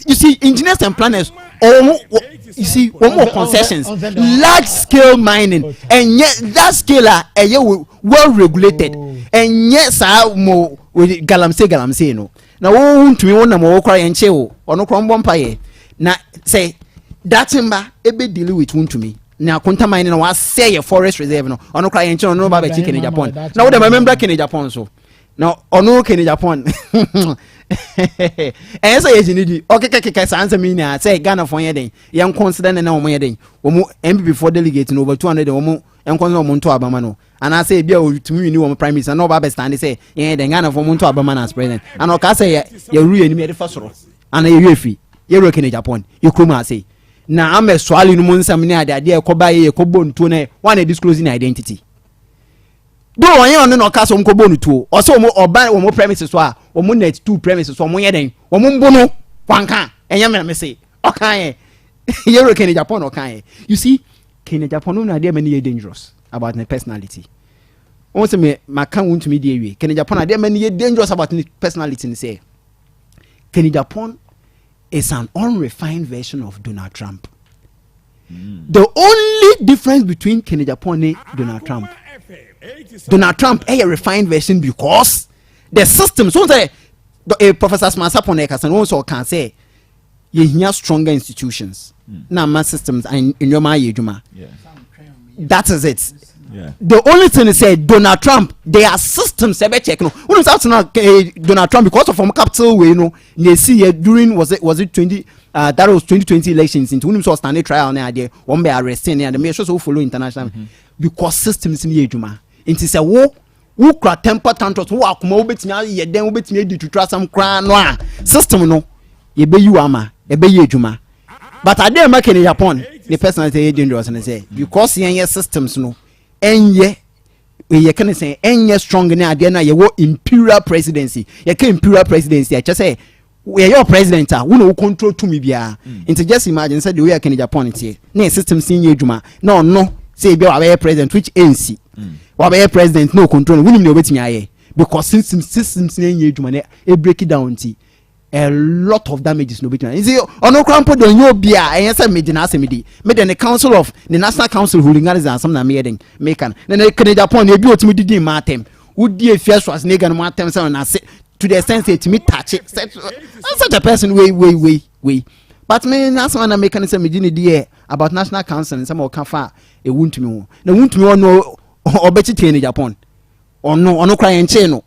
you see engineers and planners you see one more concessions large scale mining and yet that scale well regulated and yes mo galamsey no na wo ntumi wona mo kwara yenche wo ono krombo mpaye na say that timber ebe deal with ntumi na konta mining na wa say your forest reserve no ono kwara yenche no ba be Kenya Japan na wo dem remember Kenya Japan so na ono Kenya Japan and so you need okay answer me na say Ghana for yeden yan consider na omo yeden omo MPP for delegate no over 200 omo yan consider omo nto abama no and I say bia otumi ni omo prime minister no ba be stand say yeden Ghana for omo nto abama na as president and o ka say ye ru eni me de fasoro and ye wefi ye ru Kenya Japan ye kroma say na am swali no nsam ni ade ade ekoba ye ekobo nto na one disclosing identity do won ye on no ka so mkobo nto o so omo oba omo premises so a omo net 2 premises so omo yeden omo mbono kwanka enye me say okan ye ru Kenya Japan okan you see Kenya Japan no na dey many dangerous about the personality once me maka wontumi dey wi Kenya Japan dey many dangerous about the personality ni say Kenya Japan is an unrefined version of Donald Trump. The only difference between Kenya Japan and Donald Trump is a refined version because the system so say Professor Smasaponeka and also can say you have stronger institutions na mass systems and in your ejuma. That is it. Yeah. The only thing is say Donald Trump their systems ebe check no when was now Donald Trump because of from capital way no you see during was it 20 that was 2020 elections into when so stand trial na there one be arresting and the measure so follow international because systems in ejuma it is a wo kra temper tantrums wo akoma obetimi ye den obetimi edi tutra sam kra no a system no ye be you ama e be ye ejuma but ade make in Japan the person say dangerous and say because yen systems no enye we can say enye strong na ade na ye wo imperial presidency ye can imperial presidency I just say we your president we no control to me bia into just imagine say the way can Japan it na system sin ye ejuma no say be wa president which ANC wa be president no control we no obetimi aye because systems na ye ejuma na e break it down ti a lot of damages no between. You see, ono krampo don yo bia and say me na say me the council of the national council hooliganism and some na me den make an then Kenya Japan e bi otimi didi matem would die first was nega no matem say na say to the extent that me touch it. Such a person way. But me that's one I'm making some idea about national council and some of Kafa a wound to me. The wound to me no or better in Japan. Or no crying channel.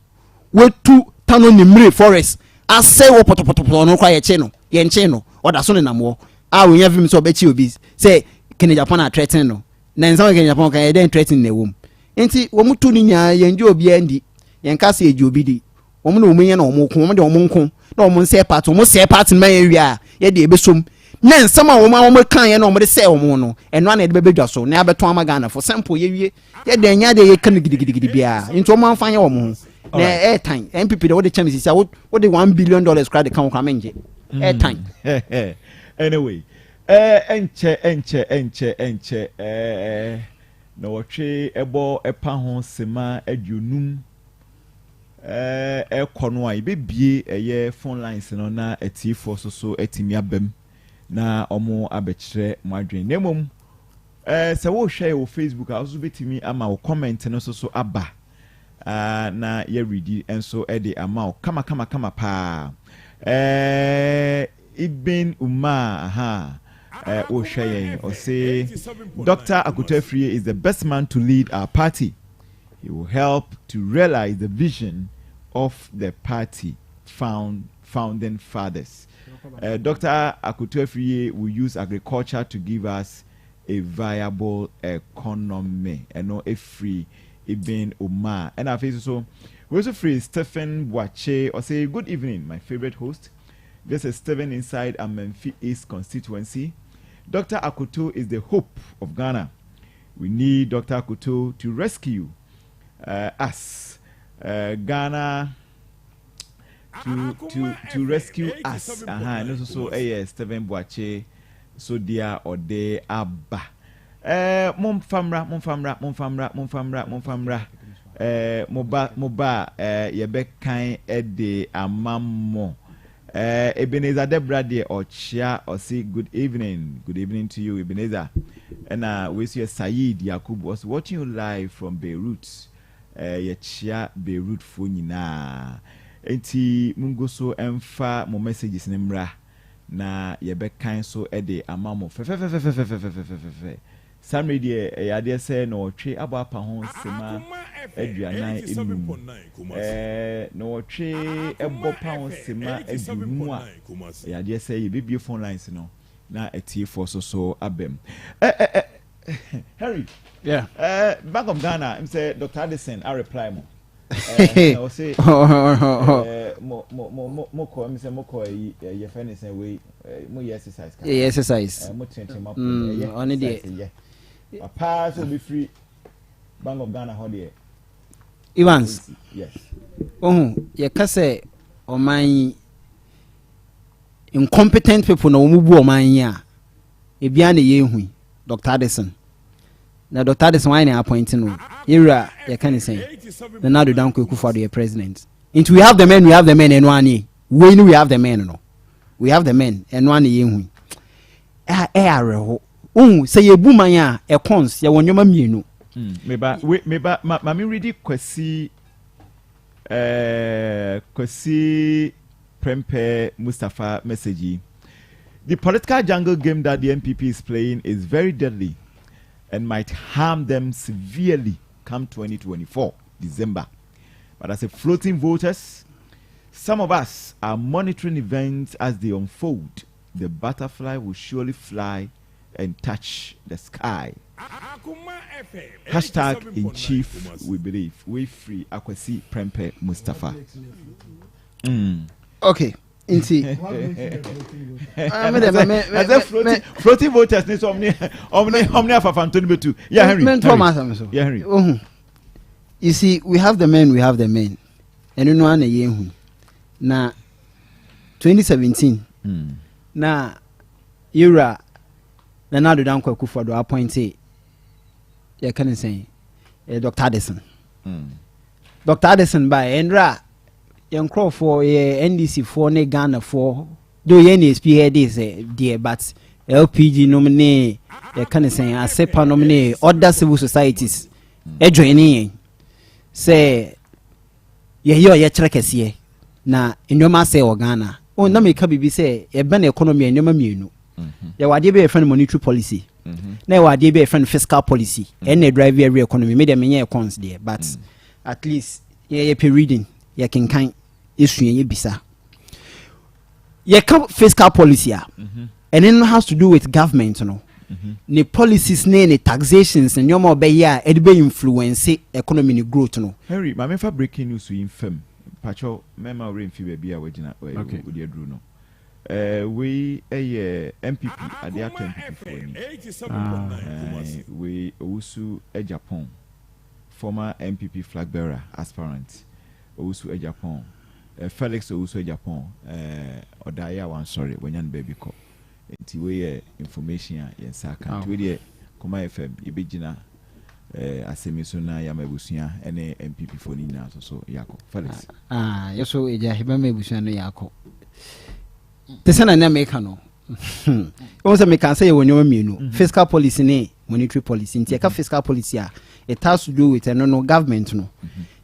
We two town on the forest. I say what no cry channel. Yen channel or that's only no more. I will have him so bet you be say can Japan threaten no. Then some can Japan can then threaten the womb. Enti womu tu ni nya yenjo obi andi yenka se eji obi di womu na omenye na omo kon de omo nkon na omo se part omo se part na area ye de ebesom na nsam a womu kan ye na omo de se omo no eno na de bebedwa so na abeto amagana for sample ye wie ye de nya de ye kan gidigidi bia nti omo amfanye omo na airtime MPP de wo de chamisi say wo de $1 billion credit kan kwa menje airtime anyway enche na wɔtwe ɛbɔ ɛpa ho sema aduonum ɛkɔ no a ibebie ɛyɛ phone lines no na atifo so atimi abam na ɔmo abɛkyerɛ mo adwen na mmom sɛ wo hwɛ wo Facebook a so betimi ama wo comment no so aba na ye ready enso ɛde ama wo kama pa Evans-Nkum or say Dr. Akutefrie is the best man to lead our party. He will help to realize the vision of the party founding fathers. Dr. Akutefrie will use agriculture to give us a viable economy and not a free Evans-Nkum. And I feel so. We also free Stephen Boache or say good evening, my favorite host. This is Stephen inside a Memphis East constituency. Dr. Akuto is the hope of Ghana. We need Dr. Akuto to rescue us. Ghana to rescue us. And also Stephen Boache so dear or de abba. Mumfamra. Moba yebe kain ede amamo. Ebenezer Debra de Ochia or say good evening to you, Ebenezer. And we see Saeed Yakub was watching you live from Beirut. Yechia Beirut Funina. Enti mungoso emfa mo messages nemra na yebe kan so ede amamo fe Samre de yade se no twe abapa ho sema aduanan enum no twe ebopa ho sema adumu a yade se yebibie phone lines no na etie for so abem Harry Bank of Ghana him say Dr. Addison I reply mo I say mo ko me say mo ko ye fene say we mo exercise mo train up on the pass will be free. Bank of Ghana holiday. Evans. Yes. You can say my incompetent people no mubu o man ya. E bia na ye hu. Dr. Addison. Na Dr. Addison why na appointing no. Era you can say. Na now down Kweku for the president. Into we have the men and one ye. We have the men no. We have the men and one ye hu. Say ye boomanya a cons ya wonyoma mienu. Meba mami ready kwasi Prempe Mustafa message. The political jungle game that the NPP is playing is very deadly and might harm them severely come 2024 December. But as a floating voters, some of us are monitoring events as they unfold. The butterfly will surely fly and touch the sky. Hashtag in chief, we believe. We free Akwasi Prempe Mustafa. Okay. Inti. Floating voters need omni for Antoni Betu. Yeah, Henry. You see, we have the men. And you know an yehu. Na 2017. Na era na now the down Kweku for the appointee. You can say Dr. Addison. Dr. Addison by Endra young crow for NDC for ne Ghana for do any spear this dear but LPG nominee you can say a SEPA nominee other civil societies joining say ye check here na nneɛma sɛ wɔ Ghana o na meka bibi sɛ ɛbɛn economy nneɛma mienu yɛ wade be friend monetary policy na yɛ wade be friend fiscal policy ɛna drive every economy me dem nyɛ cons there but at least yɛ pe reading yɛ kenkan esua yɛ bisa yɛ ka fiscal policy a and it has to do with government no the policies ne taxations and nneɛma ɔbɛyɛ a ɛde bɛ influence economy ni growth no Henry ma mefa breaking news in fam pacho mema ore mfi ba bia wagina odi aduru no we MPP ade ato MPP we Owusu Japan former MPP flag bearer aspirant Owusu Japan Felix Owusu Japan odaya wan sorry wenyan baby ko enti we information a yensa kan we de Koma FM ibegina asemi so na ya mabusua ene MPP for ni na so yako Felix yeso eja heba mabusua no yako tesana na make no o se me kan say ye wonyo mienu fiscal policy ne monetary policy nti ka fiscal policy a it has to do with no government no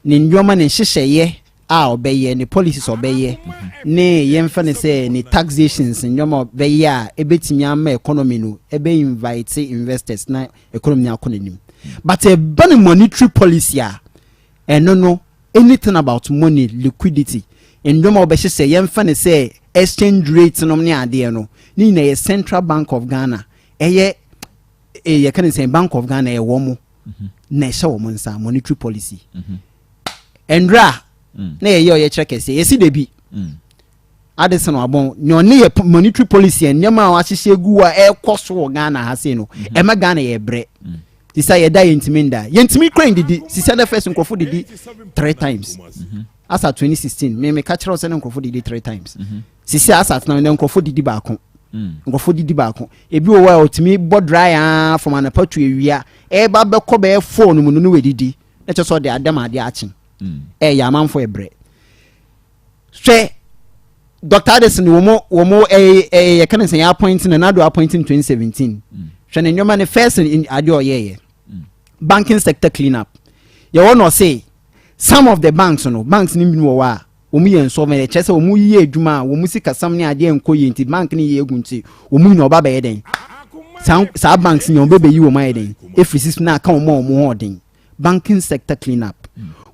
ne ndwoma ne hyehyeye a obeye ne policies obeye ne yemfa ne say ne taxations ndwoma obeye a ebetimi ama economy no ebe invite investors na economy na akonanim but a ban monetary policy a no anything about money liquidity ndwoma obehye say yemfa ne say exchange rate no ne ade no ni na Central Bank of Ghana ye can say Bank of Ghana e wo mo na ehye wo nsa monetary policy endra na ye check say yesi de bi adese no abon no ne monetary policy nyama a wahyehye gu a e koso Ghana ha say no e ma Ghana ye bre tisa ye da yentimi crane didi sisa the first nkofo didi 3 times as at 2016 me catch us na nkofo didi 3 times sisa as at na nkofo didi baako nkofo didi baako ebi wo wa otimi bo dry from an patu ewia e ba be ko be phone mu no wedidi na che so de adam ade achi ya manfo ebre hwe Dr. Addison womo can say appointing another appointing 2017 hwe ne nyoma ne first in ade oyeye banking sector cleanup you want to say some of the banks ni bi wa omu ye insolvent e chese omu yi adwuma omu sika sam ne ade enkoye nti bank ni ye egunti omu na oba be den sa banks ni oba be yi omu ayeden efrisis na aka omu hoden banking sector cleanup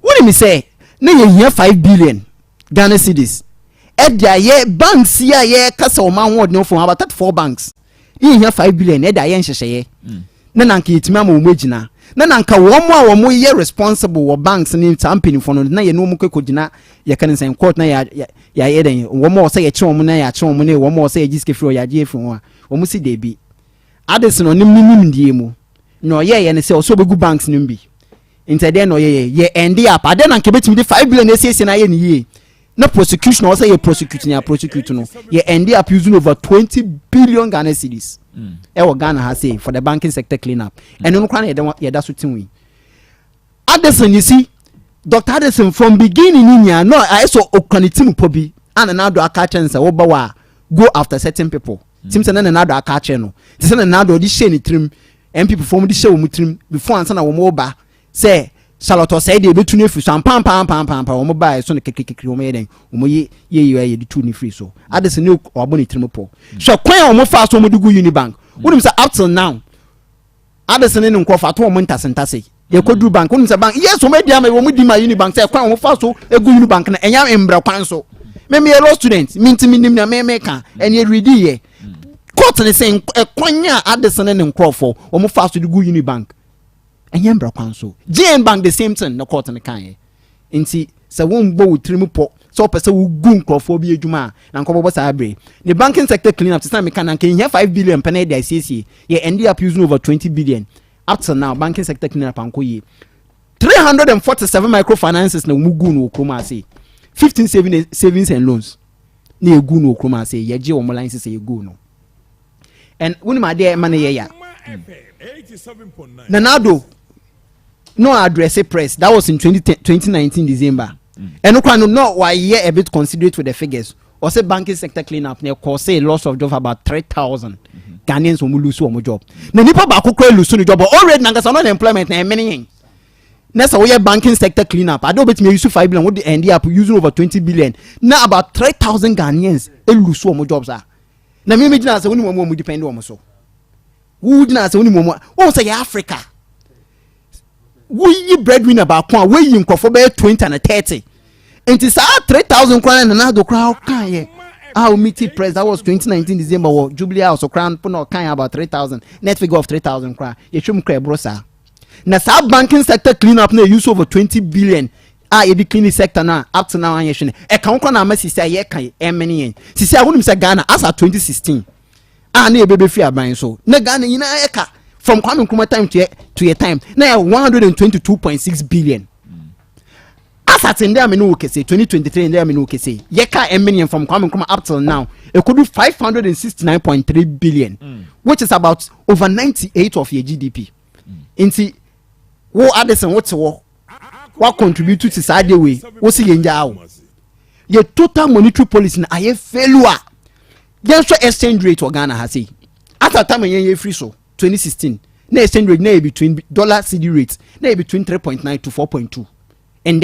what do me say na ye here 5 billion Ghana cedis edia ye banks ya ye kasa omu hoden for about 34 banks ye here 5 billion edia ye nhyehyeye na nanka yitimi ama omu agina na nanka womo ye responsible wo banks ni company for no na ye no mu kekogina ye kan sen court na ya eden womo say ye che womo na ya che womo na womo say ye giske free ya je free wo a womo si de bi Addison onim die mu no ye ne say so begu banks nim bi intede no ye end up ade nanka betimi de 5 billion esi na ye ni ye na prosecution or say ye prosecute no ye end up using over 20 billion Ghana cedis ewo Ghana has say for the banking sector cleanup and no kwan ye da so tin we Addison you see Dr. Addison from beginning in ya no I so okanitim pobi and na do aka chance wo ba wa go after certain people tim say na do aka che no ti say na do di she ni trim MPP form di she wo mutrim before ansa na wo mo ba say Charlotte say dey betu ne free so pam wo mo ba so ne kekekekere wo mo yeden wo mo ye di tu ne free so Addison no obo ne trim po so kwan wo mo fa so mo dugu Unibank wonim say up till now Addison ne nkwofa to wo mo ntasentase ye kodu bank wonim say bank yes wo me dia me wo mo di ma Unibank say kwan wo fa so egu Unibank na enya embra kwan so me law student mintimi nim na me ka ene ready ye court ne say kwanya Addison ne nkwofo wo mo fa so dugu Unibank enya mbra kwan so GN Bank the same thing na court ne kan enti se wo mbo wutrim po so pese wo gu nkrofo bi adwuma na nkobo sa abre the banking sector clean up to time kan here 5 billion pen dey CC ye end up using over 20 billion up to now banking sector clean up anko ye 347 microfinances na mugu no okroma say 15 savings and loans na egu no okroma say ye je wo license ye gu no and woni ma dey man ye ya Nanado no address press that was in 2019 December and no why year a bit considerate with the figures or say banking sector clean up near cause say loss of job about 3,000 Ghanaians will lose one job na nipa ba kokra lose no job already nanga no employment na many Next we banking sector cleanup. I don't bet me use 5 billion. What the end up using over 20 billion. Now about 3,000 Ghanaians lose some jobs are. Now me imagine as only one more depend on so. Who not only one more? Oh say Africa. We breadwinner about one way in for 20 and 30. And it's 3,000 crown and another crowd can our meeting press that was 2019 December or Jubilee House or crown put no kind about 3,000 net figure of 3,000 crown. You shouldn't cry brosa. Now sub banking sector clean up now use over 20 billion. The cleaning sector now up to now and a count on a messy say yeah can many. She said I wouldn't say Ghana as at 2016. Ne baby fear buying so. Ne Ghana in eka from Kwame Nkrumah time to your time. Now 122.6 billion. As at in there, I know, say 2023 in there, I know, say yeka million from Kwame Nkrumah up till now. It could be 569.3 billion, which is about over 98 of your GDP. Inti, what others and what contribute to society way? What's the end? Your total monetary policy na aye failure. Just exchange rate for Ghana has say. At that time, you free so 2016. Na exchange rate na between dollar CD rates na between 3.9 to 4.2. And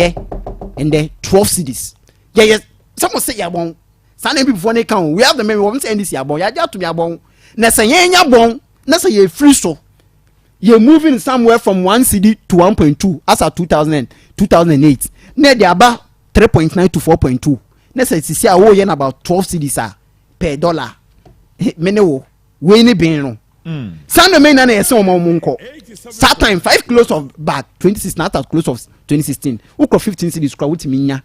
there 12 cities. Yeah. Someone say ya bon. Sana before they come. We have the memory of this ya bon. Ya just to be bon. Na say ya bon. Na say you free so. You're moving somewhere from 1 city to 1.2 as at 2008. Na they about 3.9 to 4.2. Na say see how yen about 12 cities per dollar. Many wo we ni bin no. Sana me na na ese omo munko. That time 5 close of back 26 not at close of 2016. Who 15 cities crowd with me nya.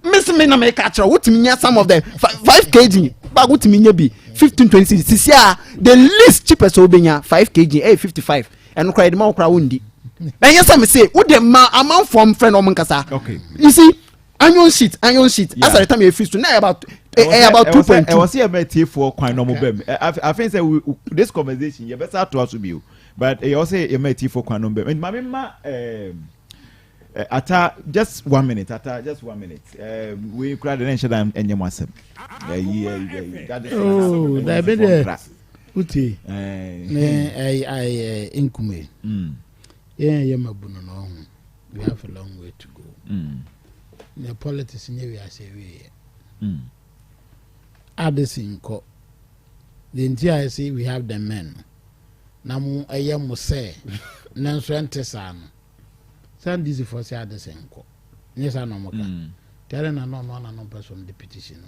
Miss me na make catch with me nya some of them 5 kg bag with me nya be 15 20 cities. This year the least cheapest obenya 5 kg 55 and cry the man crowd undi. And yes I say what the amount from friend or mankasa. Okay. You see iron sheet. Yeah. As at the time you feel to now about 2.2. I was here about for quite normal bem. I think that this conversation you better to us to be. But I also a mate for quite normal bem. And my ata just 1 minute. We cried the nation and your master. Oh, that be there. Uti. I Nkume. Yeah, Mabuno. We have a long way to go. The politics in we are say we. Addison co. The entire say we have the men. Namu ayam say Nansrantesan. Send this for say Addison co. Yes, I know more. Telling a non person the petition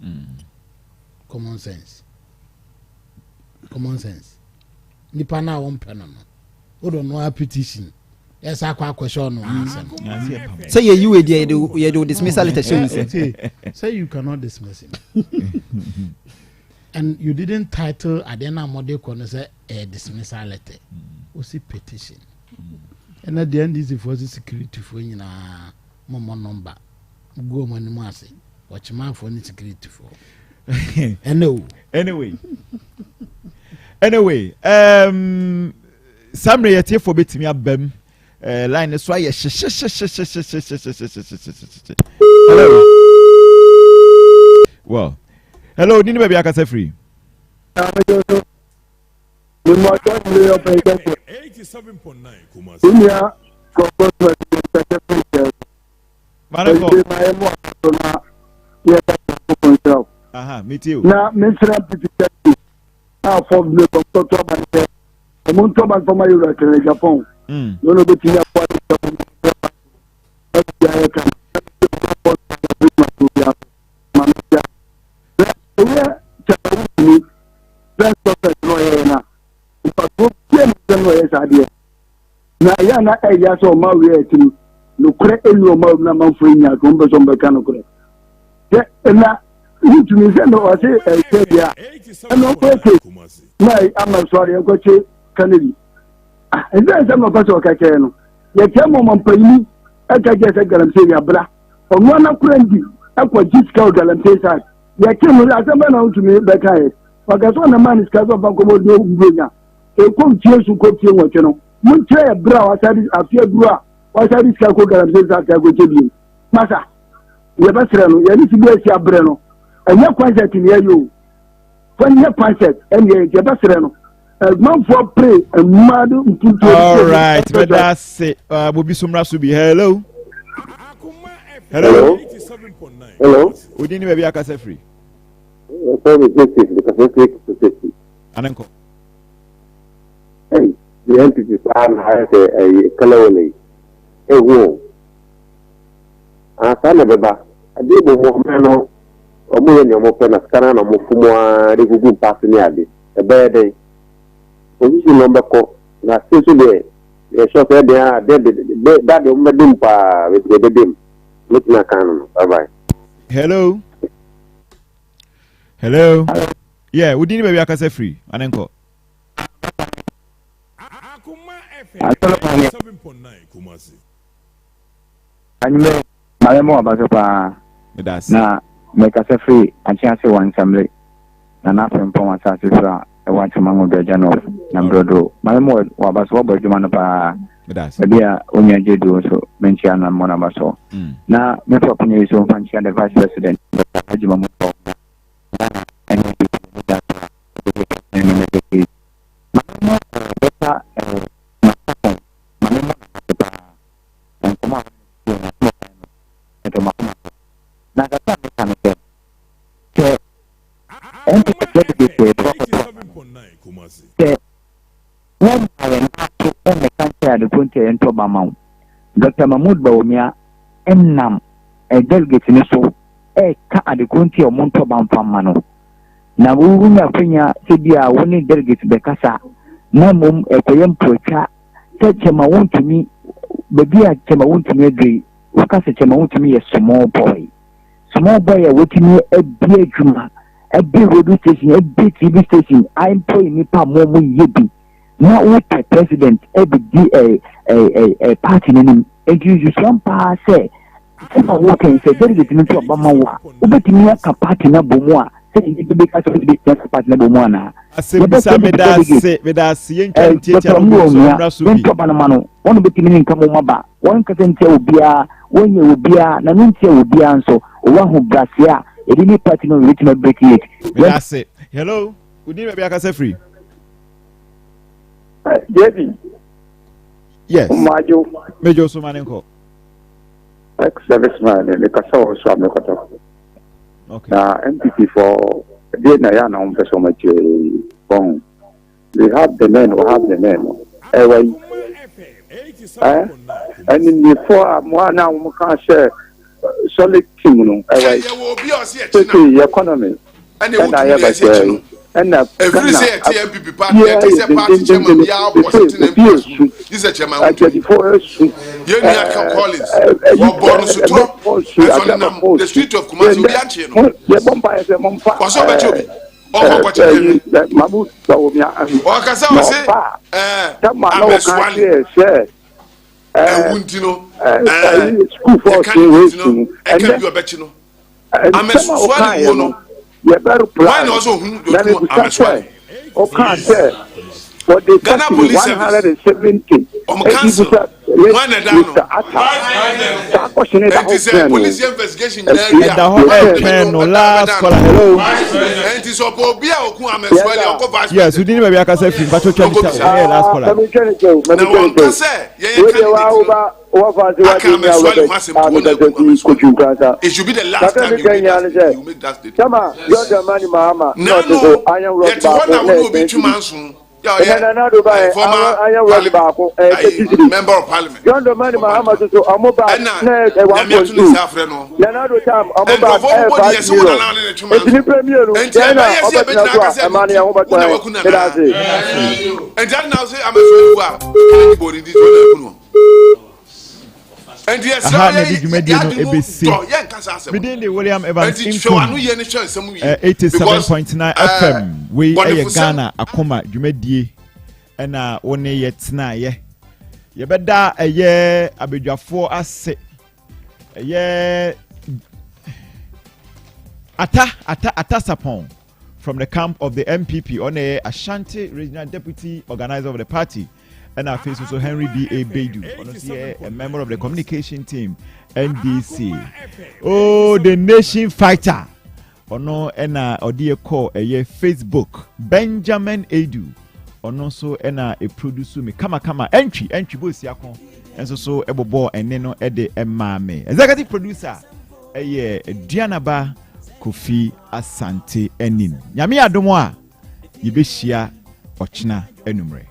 man. Common sense. Nipana won't pen on. Who don't know a petition. Yes, I quite question no answer. Say you do dismissal letter. Say you cannot dismiss him. And you didn't title Adena Mode Corner say a dismissal letter. What's a petition? And at the end is for the security for you na mama number. Go money mercy. Watch man for the security for. Anyway, Samre yet for bit me abem. Line is why hello. Well, hello, Nini baby, I can say free. 87.9 Kumasi. Me too. Now, Mr. Now, for the October, the Montoba from my Japan. No, no, but you have na ya na eya so ma we ati no kure enu o ma na man fo nya ko mbe so mbe kan kure ye na utu mi se no o se e se bia no ko ke na ama sorry ko che kaneli enda se no pa so ka ke no ye ke mo man payini e ka je se galam se ya bra o no na kure ndi e ko jiska o galam se sa ye ke mo ya se ba na utu mi be ka e wa ga so na man iska so ba ko mo do ngbonya e ko tie su ko tie wo che no mun tire bra wa sadi afia bra wa sadi ska ko garam se sa ka ko chebi masa ye ba sira no ye ni sibi esi abre no enye concept ni ayo fanya concept enye ye ba sira no man for pray and madam. All right, but that's it. Bobby Sumra Subi. Hello. Hello. Hello. We didn't maybe I can say free. Anenko. Hey, the entity has a color. Hey, whoa. I found a beba. I did more man or more than your more scanner or more from the good passing yard. A bad day. Position number call. Now, today, the shop there, that you made them with the dim. Looking at Canon. Bye bye. Hello. Hello. Yeah, we didn't maybe I can say free. Anenko. Akoma FM 7.9 Kumasi. Anime, Malemo Abasopa. Na make us a free and chance one assembly. Na nothing from us as I want to mango the general Nambrodo. Malemo Wabaso Berjumanapa. Maybe only Jedu so mention and Monabaso. Na Metropony is so function the vice president. Hajimamoto. Dr. Mahmoud Bawumia Enam a delegate in so a car at the country of Montauban Famano. Now we will not bring a CBA winning delegate Becassa. No mum a Koyam Procha. Said Chema won't to me, baby at Chema won't to me agree. Because Chema won't to me a small boy. Small boy, a waiting me a beer juma, a big radio station, a big TV station. I'm playing me pa more yebi. Now what the president every a party name and you some pa say some working say delegate into Obama but me a party na bomwa say you be because of the party na bomwa na asebisa me da se yen tiatia no so mano one be timi nka mo maba one ka sente obia one ye obia na ntia obia nso owa ho brasia e di ni party no reach na break it that's it. Hello, we need maybe I can say free. Debbie. Yes. Major Sumanenko. Ex-serviceman in the Castle Swamikoto. Okay. MPP for Diana on the Somachi. We have the men who have the men. And in the four, one now we can share solid team. Economy. And I have a and every say TMPP party, is a party chairman, we are positive. This is a chairman. I get you can call it. What bonus to drop? The street of Kumasi, the Bombay is a Mompa. What's up at you? Oh, what you Mabu, or Casal say, I'm a swallow. School for and you a bet you know. I'm a swallow. You better plan. I'm a swallow. For the Ghana police 170. One and it is a police investigation. And the whole last caller. Hello. And it is a Bobia Okum as well. Yes, we didn't maybe I can say free, but you can tell last caller. Now, one can say, it should be the last time you make that statement. You're the money, Mama. No, I am right. One will be 2 months soon. Former member of parliament. John the money, Mahama, to Amoba, and another time, Amoba, and then now say, I'm a anybody this one. And yes, within the William Evans-Nkum 87.9 FM, we Ghana, Akoma, Jumedie, and one yet na ye. You better a year, Abidja 4 as a year. Atasapon from the camp of the MPP on a Ashanti regional deputy organizer of the party. And our face also Henry B.A. Beidou, honestly, a member of the communication team, NDC. Oh, the nation fighter. Oh no, and audio call a Facebook. Benjamin Edu. ɔno nso ɛna produce me kama entry bo siakon enso so ebobo ene no de ɛmaa me executive producer ɛyɛ Aduanaba Kofi Asante anim nyame adom a yebehia ɔkyena anumre